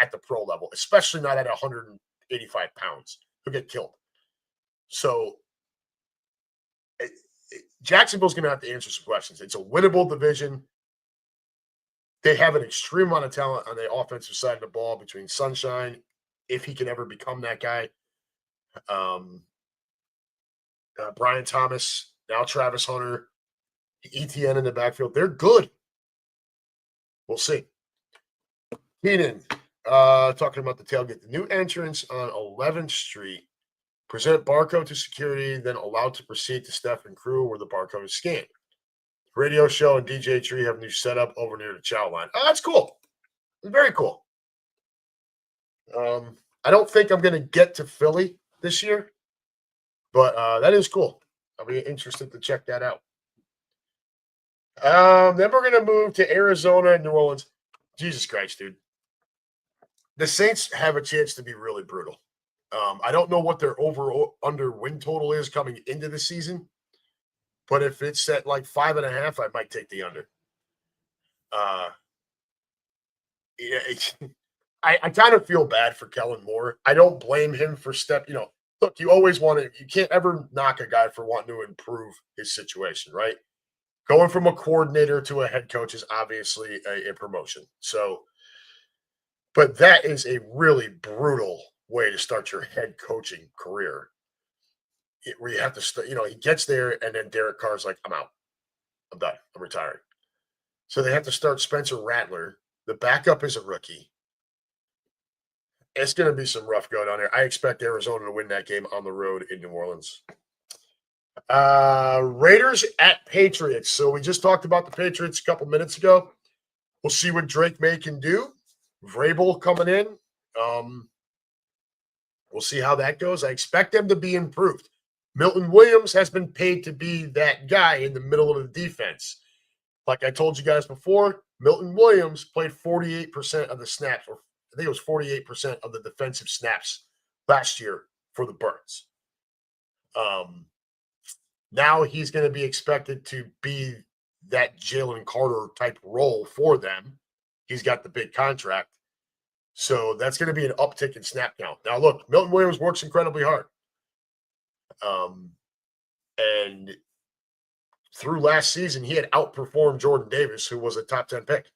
at the pro level, especially not at 185 pounds. He'll get killed. So Jacksonville's going to have to answer some questions. It's a winnable division. They have an extreme amount of talent on the offensive side of the ball between Sunshine, if he can ever become that guy. Brian Thomas, now Travis Hunter, ETN in the backfield. They're good. We'll see. Keenan, talking about the tailgate. The new entrance on 11th Street. Present barcode to security, then allowed to proceed to staff and crew where the barcode is scanned. Radio show and DJ Tree have a new setup over near the chow line. Oh, that's cool. Very cool. I don't think I'm going to get to Philly this year, but that is cool. I'll be interested to check that out. Then we're going to move to Arizona and New Orleans. Jesus Christ, dude. The Saints have a chance to be really brutal. I don't know what their over/under win total is coming into the season, but if it's at like 5.5, I might take the under. Uh, yeah, I kind of feel bad for Kellen Moore. I don't blame him for look, you always want to, you can't ever knock a guy for wanting to improve his situation, right? Going from a coordinator to a head coach is obviously a promotion. So, but that is a really brutal way to start your head coaching career. Where you have to, he gets there and then Derek Carr's like, I'm out. I'm done. I'm retiring. So they have to start Spencer Rattler. The backup is a rookie. It's going to be some rough going on there. I expect Arizona to win that game on the road in New Orleans. Raiders at Patriots. So we just talked about the Patriots a couple minutes ago. We'll see what Drake May can do. Vrabel coming in. We'll see how that goes. I expect them to be improved. Milton Williams has been paid to be that guy in the middle of the defense. Like I told you guys before, Milton Williams played 48% of the snaps, or I think it was 48% of the defensive snaps last year for the Birds. Now he's going to be expected to be that Jalen Carter type role for them. He's got the big contract. So that's going to be an uptick in snap count. Now, look, Milton Williams works incredibly hard. And through last season, he had outperformed Jordan Davis, who was a top 10 pick.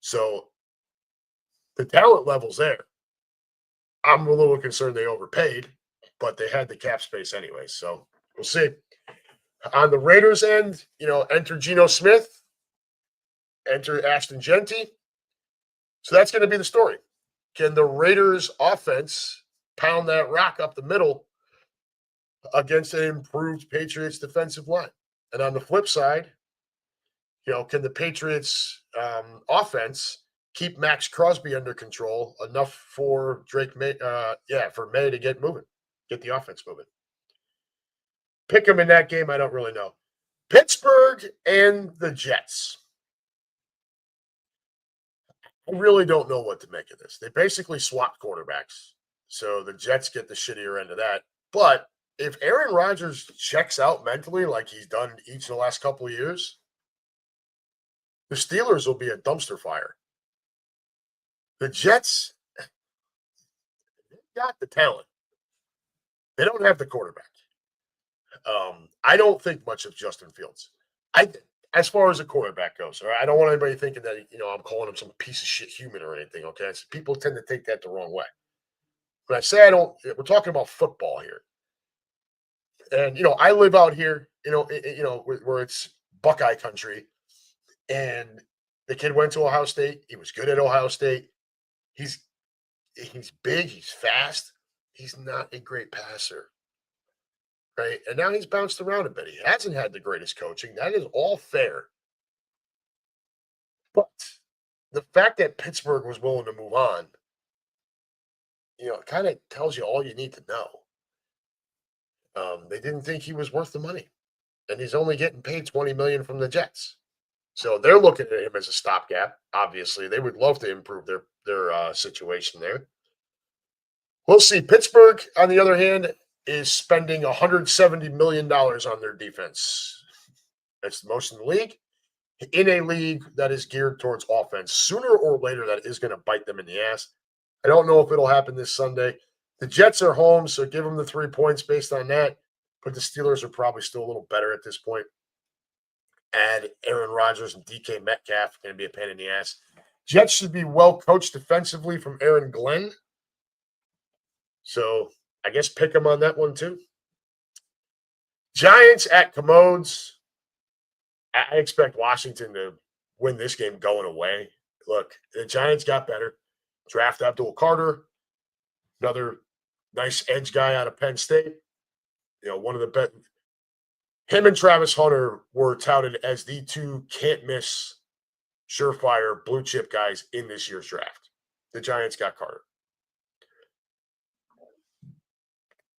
So the talent level's there. I'm a little concerned they overpaid, but they had the cap space anyway. So we'll see. On the Raiders end, enter Geno Smith, enter Ashton Genty. So that's going to be the story. Can the Raiders offense pound that rock up the middle against an improved Patriots defensive line? And on the flip side, can the Patriots offense keep Max Crosby under control enough for May to get moving, get the offense moving? Pick them in that game, I don't really know. Pittsburgh and the Jets. I really don't know what to make of this. They basically swapped quarterbacks. So the Jets get the shittier end of that. But if Aaron Rodgers checks out mentally like he's done each of the last couple of years, the Steelers will be a dumpster fire. The Jets got the talent. They don't have the quarterback. I don't think much of Justin Fields. As far as a quarterback goes, all right, I don't want anybody thinking that I'm calling him some piece of shit human or anything. Okay, people tend to take that the wrong way. When I say I don't, we're talking about football here. And I live out here, where it's Buckeye country, and the kid went to Ohio State. He was good at Ohio State. He's big. He's fast. He's not a great passer. Right. And now he's bounced around a bit. He hasn't had the greatest coaching. That is all fair. But the fact that Pittsburgh was willing to move on, it kind of tells you all you need to know. They didn't think he was worth the money. And he's only getting paid $20 million from the Jets. So they're looking at him as a stopgap. Obviously, they would love to improve their situation there. We'll see. Pittsburgh, on the other hand, is spending $170 million on their defense. That's the most in the league. In a league that is geared towards offense, sooner or later, that is going to bite them in the ass. I don't know if it'll happen this Sunday. The Jets are home, so give them the 3 points based on that. But the Steelers are probably still a little better at this point. Add Aaron Rodgers and DK Metcalf, going to be a pain in the ass. Jets should be well coached defensively from Aaron Glenn. So I guess pick them on that one too. Giants at Commodes. I expect Washington to win this game going away. Look, the Giants got better. Draft Abdul Carter, another nice edge guy out of Penn State. One of the best. Him and Travis Hunter were touted as the two can't-miss, surefire, blue-chip guys in this year's draft. The Giants got Carter.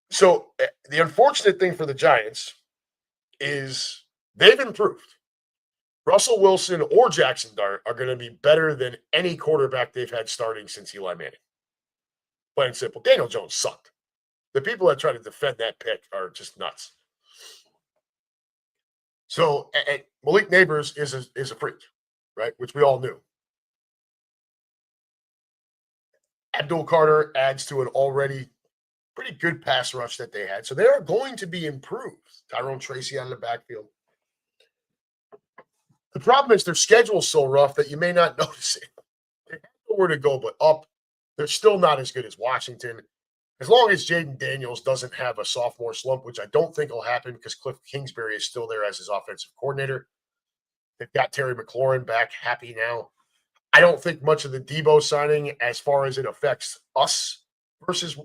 So the unfortunate thing for the Giants is they've improved. Russell Wilson or Jackson Dart are going to be better than any quarterback they've had starting since Eli Manning. Plain and simple. Daniel Jones sucked. The people that try to defend that pick are just nuts. So Malik Neighbors is a freak, right? Which we all knew. Abdul Carter adds to an already pretty good pass rush that they had. So they are going to be improved. Tyrone Tracy out of the backfield. The problem is their schedule is so rough that you may not notice it. They have nowhere to go but up. They're still not as good as Washington. As long as Jaden Daniels doesn't have a sophomore slump, which I don't think will happen because Cliff Kingsbury is still there as his offensive coordinator. They've got Terry McLaurin back, happy now. I don't think much of the Debo signing as far as it affects us versus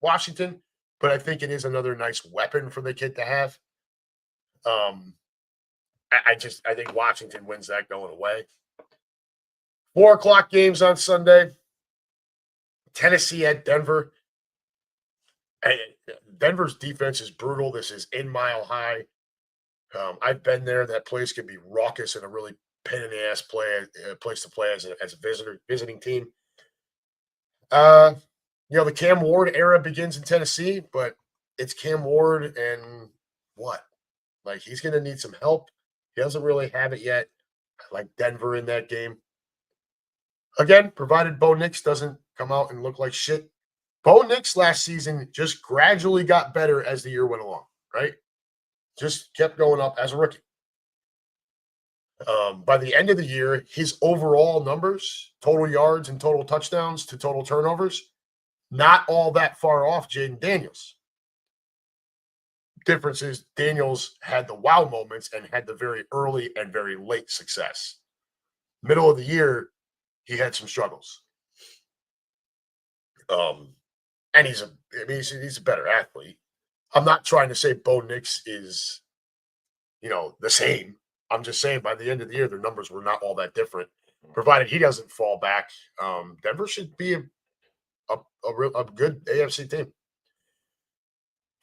Washington, but I think it is another nice weapon for the kid to have. I think Washington wins that going away. 4:00 games on Sunday. Tennessee at Denver. Denver's defense is brutal. This is in Mile High. I've been there. That place can be raucous and a really pain in the ass place to play as a visiting team. The Cam Ward era begins in Tennessee, but it's Cam Ward and what? Like, he's going to need some help. He doesn't really have it yet. I like Denver in that game. Again, provided Bo Nix doesn't come out and look like shit. Bo Nix last season just gradually got better as the year went along, right? Just kept going up as a rookie. By the end of the year, his overall numbers, total yards and total touchdowns to total turnovers, not all that far off Jaden Daniels. Difference is Daniels had the wow moments and had the very early and very late success. Middle of the year, he had some struggles. And he's a better athlete. I'm not trying to say Bo Nix is, the same. I'm just saying by the end of the year, their numbers were not all that different. Provided he doesn't fall back, Denver should be a good AFC team.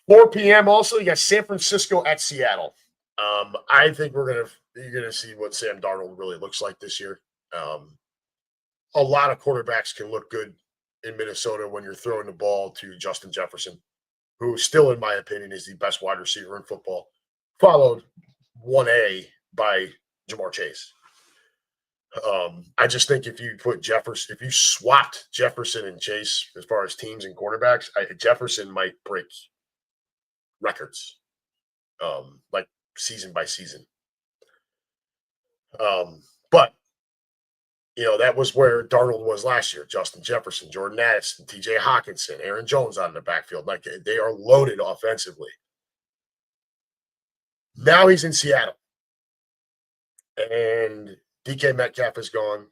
4 p.m. also, you got San Francisco at Seattle. I think you're gonna see what Sam Darnold really looks like this year. A lot of quarterbacks can look good in Minnesota when you're throwing the ball to Justin Jefferson, who still, in my opinion, is the best wide receiver in football, followed 1A by Jamar Chase. I just think if you swapped Jefferson and Chase as far as teams and quarterbacks, Jefferson might break records, like season by season. But that was where Darnold was last year. Justin Jefferson, Jordan Addison, T.J. Hawkinson, Aaron Jones out in the backfield. Like, they are loaded offensively. Now he's in Seattle. And DK Metcalf is gone.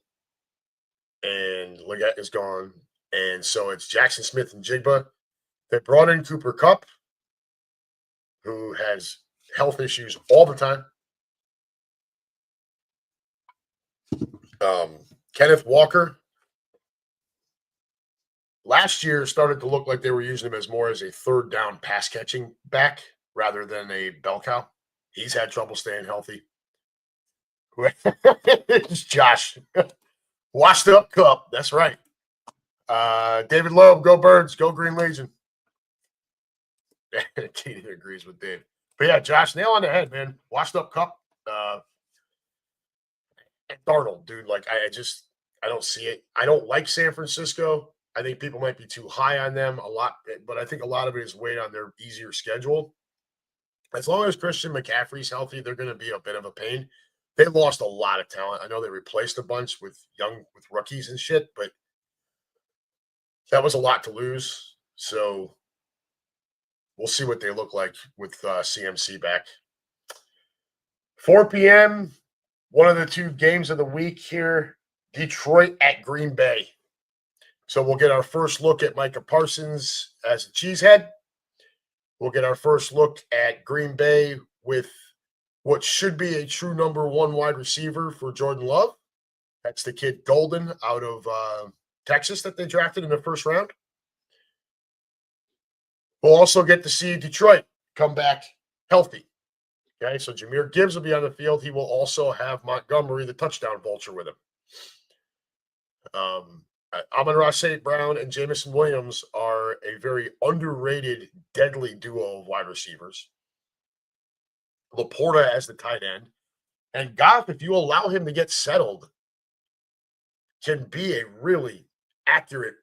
And Leggett is gone. And so it's Jackson Smith and Jigba. They brought in Cooper Kupp, who has health issues all the time. Kenneth Walker last year started to look like they were using him as more as a third down pass catching back rather than a bell cow. He's had trouble staying healthy. It's Josh. Washed up Cup. That's right. David Loeb, go Birds, go Green Legion. Katie agrees with Dave. But yeah, Josh, nail on the head, man. Washed up Cup. And Darnold, dude, like I don't see it. I don't like San Francisco. I think people might be too high on them a lot, but I think a lot of it is weighed on their easier schedule. As long as Christian McCaffrey's healthy, they're going to be a bit of a pain. They lost a lot of talent. I know they replaced a bunch with rookies and shit, but that was a lot to lose. So we'll see what they look like with CMC back. 4 p.m., one of the two games of the week here, Detroit at Green Bay. So we'll get our first look at Micah Parsons as a cheesehead. We'll get our first look at Green Bay with what should be a true number one wide receiver for Jordan Love. That's the kid Golden out of Texas that they drafted in the first round. We'll also get to see Detroit come back healthy. Okay, so Jahmyr Gibbs will be on the field. He will also have Montgomery, the touchdown vulture, with him. Amon-Ra St. Brown and Jamison Williams are a very underrated, deadly duo of wide receivers. Laporta as the tight end. And Goff, if you allow him to get settled, can be a really accurate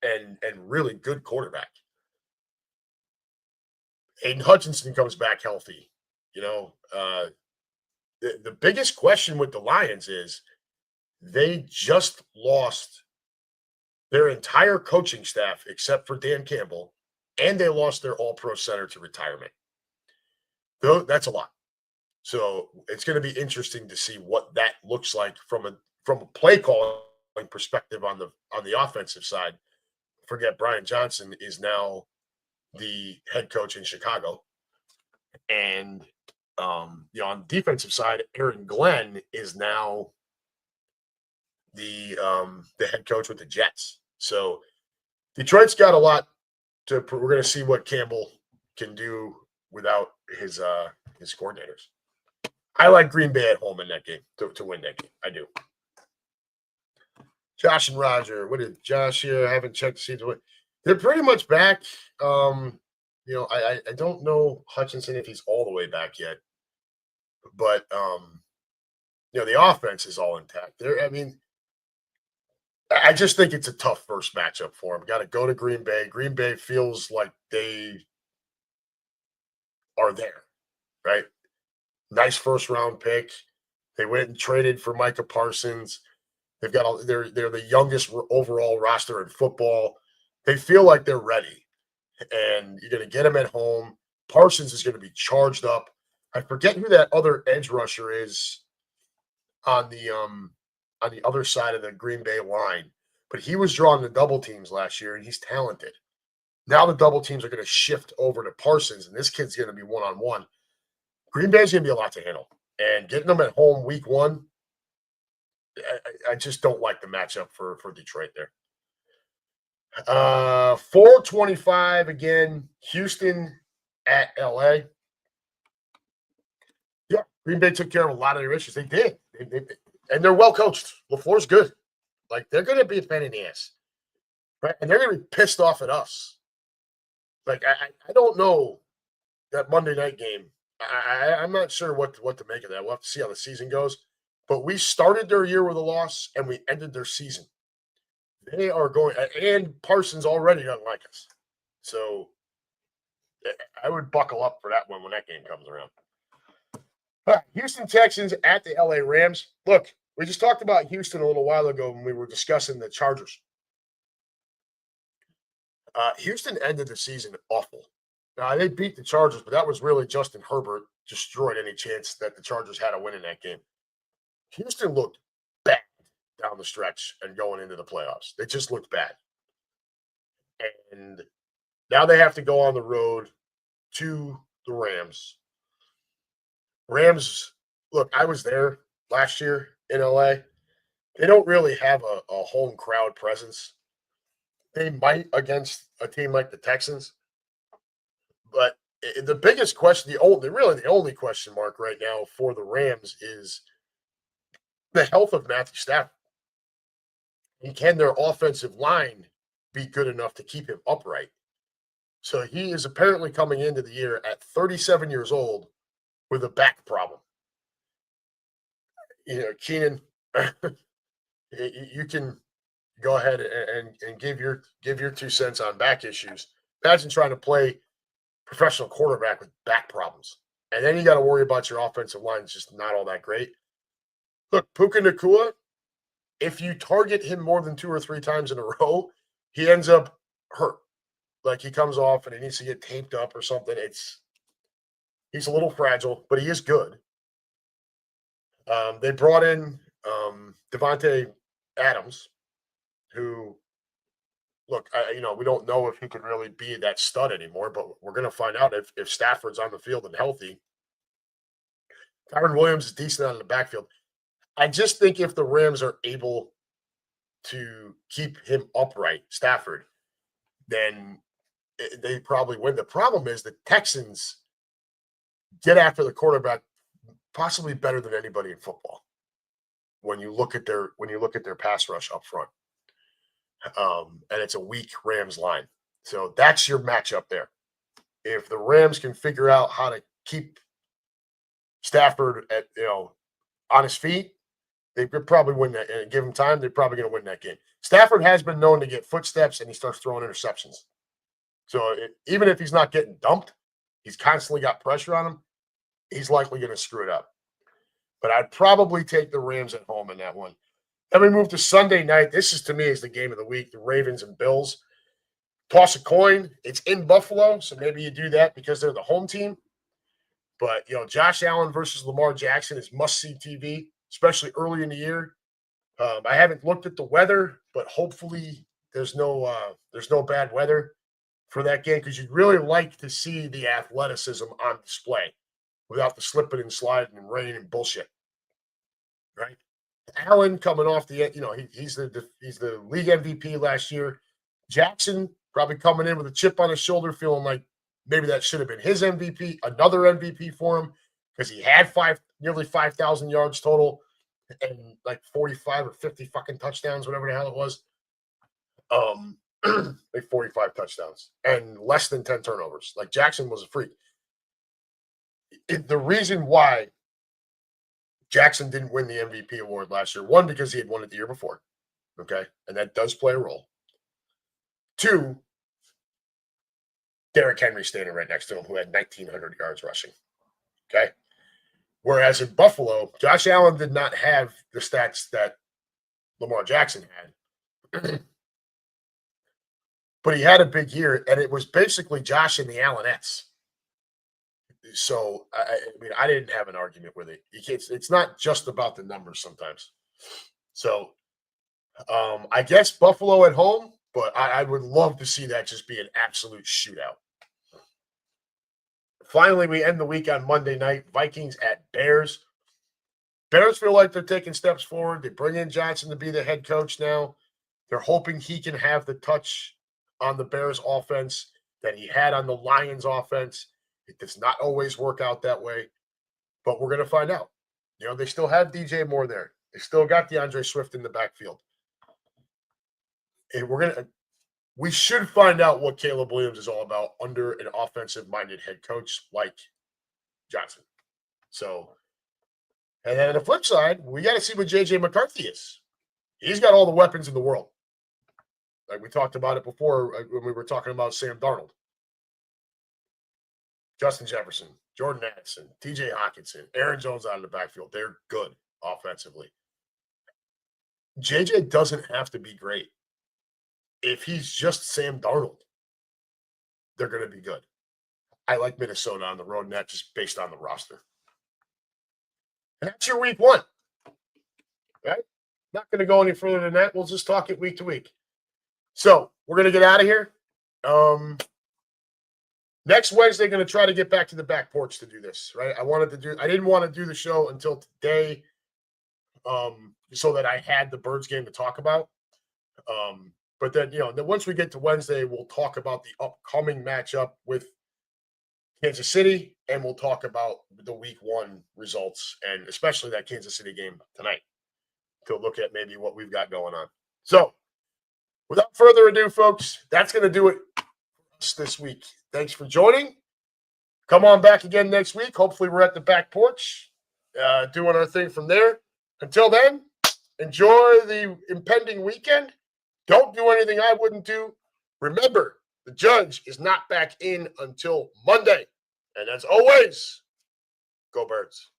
and really good quarterback. Aiden Hutchinson comes back healthy. The biggest question with the Lions is they just lost their entire coaching staff except for Dan Campbell, and they lost their all-pro center to retirement. So that's a lot. So it's going to be interesting to see what that looks like from a play calling perspective on the offensive side. Forget Brian Johnson is now the head coach in Chicago, and on the defensive side, Aaron Glenn is now the head coach with the Jets. So Detroit's got a lot we're going to see what Campbell can do without his coordinators. I like Green Bay at home in that game to win that game. I do. Josh and Roger. What did Josh here? I haven't checked to see they're pretty much back. I don't know Hutchinson if he's all the way back yet. But the offense is all intact. I just think it's a tough first matchup for him. Got to go to Green Bay. Green Bay feels like they are there, right? Nice first round pick. They went and traded for Micah Parsons. They're the youngest overall roster in football. They feel like they're ready, and you're going to get them at home. Parsons is going to be charged up. I forget who that other edge rusher is on the other side of the Green Bay line, but he was drawn to double teams last year, and he's talented. Now the double teams are going to shift over to Parsons, and this kid's going to be one-on-one. Green Bay's going to be a lot to handle, and getting them at home week one, I just don't like the matchup for Detroit there. 425 again, Houston at LA. Yeah, Green Bay took care of a lot of their issues. They did. And they're well coached. LaFleur's good. Like, they're going to be a pain in the ass. Right? And they're going to be pissed off at us. Like, I don't know that Monday night game. I'm not sure what to make of that. We'll have to see how the season goes. But we started their year with a loss, and we ended their season. They are going – and Parsons already doesn't like us. So I would buckle up for that one when that game comes around. All right, Houston Texans at the LA Rams. Look, we just talked about Houston a little while ago when we were discussing the Chargers. Houston ended the season awful. Now, they beat the Chargers, but that was really Justin Herbert destroyed any chance that the Chargers had a win in that game. Houston looked bad down the stretch and going into the playoffs. They just looked bad. And now they have to go on the road to the Rams. Rams, look, I was there last year in LA. They don't really have a home crowd presence. They might against a team like the Texans. But the biggest question, the only question mark right now for the Rams is the health of Matthew Stafford. And can their offensive line be good enough to keep him upright? So he is apparently coming into the year at 37 years old with a back problem. Keenan, you can go ahead and give your 2 cents on back issues. Imagine trying to play professional quarterback with back problems. And then you got to worry about your offensive line. It's just not all that great. Look, Puka Nacua, if you target him more than 2 or 3 times in a row, he ends up hurt. Like, he comes off and he needs to get taped up or something. He's a little fragile, but he is good. They brought in Devontae Adams, who, look, we don't know if he could really be that stud anymore, but we're going to find out if Stafford's on the field and healthy. Kyron Williams is decent out of the backfield. I just think if the Rams are able to keep him upright, Stafford, then they probably win. The problem is the Texans get after the quarterback possibly better than anybody in football. when you look at their pass rush up front. And it's a weak Rams line. So that's your matchup there. If the Rams can figure out how to keep Stafford on his feet, they could probably win that. And give him time, they're probably going to win that game. Stafford has been known to get footsteps, and he starts throwing interceptions. So even if he's not getting dumped, he's constantly got pressure on him. He's likely going to screw it up. But I'd probably take the Rams at home in that one. Then we move to Sunday night. This is, to me, is the game of the week, the Ravens and Bills. Toss a coin. It's in Buffalo, so maybe you do that because they're the home team. But, Josh Allen versus Lamar Jackson is must-see TV, especially early in the year. I haven't looked at the weather, but hopefully there's no bad weather for that game because you'd really like to see the athleticism on display without the slipping and sliding and rain and bullshit, right? Allen coming off he's the league MVP last year. Jackson probably coming in with a chip on his shoulder, feeling like maybe that should have been his MVP, another MVP for him because he had nearly 5,000 yards total and like 45 or 50 fucking touchdowns, whatever the hell it was. Like 45 touchdowns and less than 10 turnovers. Like Jackson was a freak. The reason why Jackson didn't win the MVP award last year, one, because he had won it the year before, okay? And that does play a role. Two, Derrick Henry standing right next to him who had 1,900 yards rushing, okay? Whereas in Buffalo, Josh Allen did not have the stats that Lamar Jackson had. But he had a big year, and it was basically Josh and the Allenettes. So, I didn't have an argument with it. It's not just about the numbers sometimes. So, I guess Buffalo at home, but I would love to see that just be an absolute shootout. Finally, we end the week on Monday night. Vikings at Bears. Bears feel like they're taking steps forward. They bring in Johnson to be the head coach now. They're hoping he can have the touch on the Bears offense that he had on the Lions offense. It does not always work out that way, but we're going to find out. They still have DJ Moore there. They still got DeAndre Swift in the backfield. And we should find out what Caleb Williams is all about under an offensive-minded head coach like Johnson. So, and then on the flip side, we got to see what JJ McCarthy is. He's got all the weapons in the world. Like we talked about it before when we were talking about Sam Darnold. Justin Jefferson, Jordan Addison, TJ Hawkinson, Aaron Jones out of the backfield. They're good offensively. JJ doesn't have to be great. If he's just Sam Darnold, they're going to be good. I like Minnesota on the road net just based on the roster. And that's your week one. Right? Not going to go any further than that. We'll just talk it week to week. So we're going to get out of here. Next Wednesday, going to try to get back to the back porch to do this, right? I didn't want to do the show until today so that I had the Birds game to talk about. But then, then once we get to Wednesday, we'll talk about the upcoming matchup with Kansas City, and we'll talk about the week one results, and especially that Kansas City game tonight to look at maybe what we've got going on. So, without further ado, folks, that's going to do it for us this week. Thanks for joining. Come on back again next week. Hopefully, we're at the back porch doing our thing from there. Until then, enjoy the impending weekend. Don't do anything I wouldn't do. Remember, the judge is not back in until Monday. And as always, go Birds.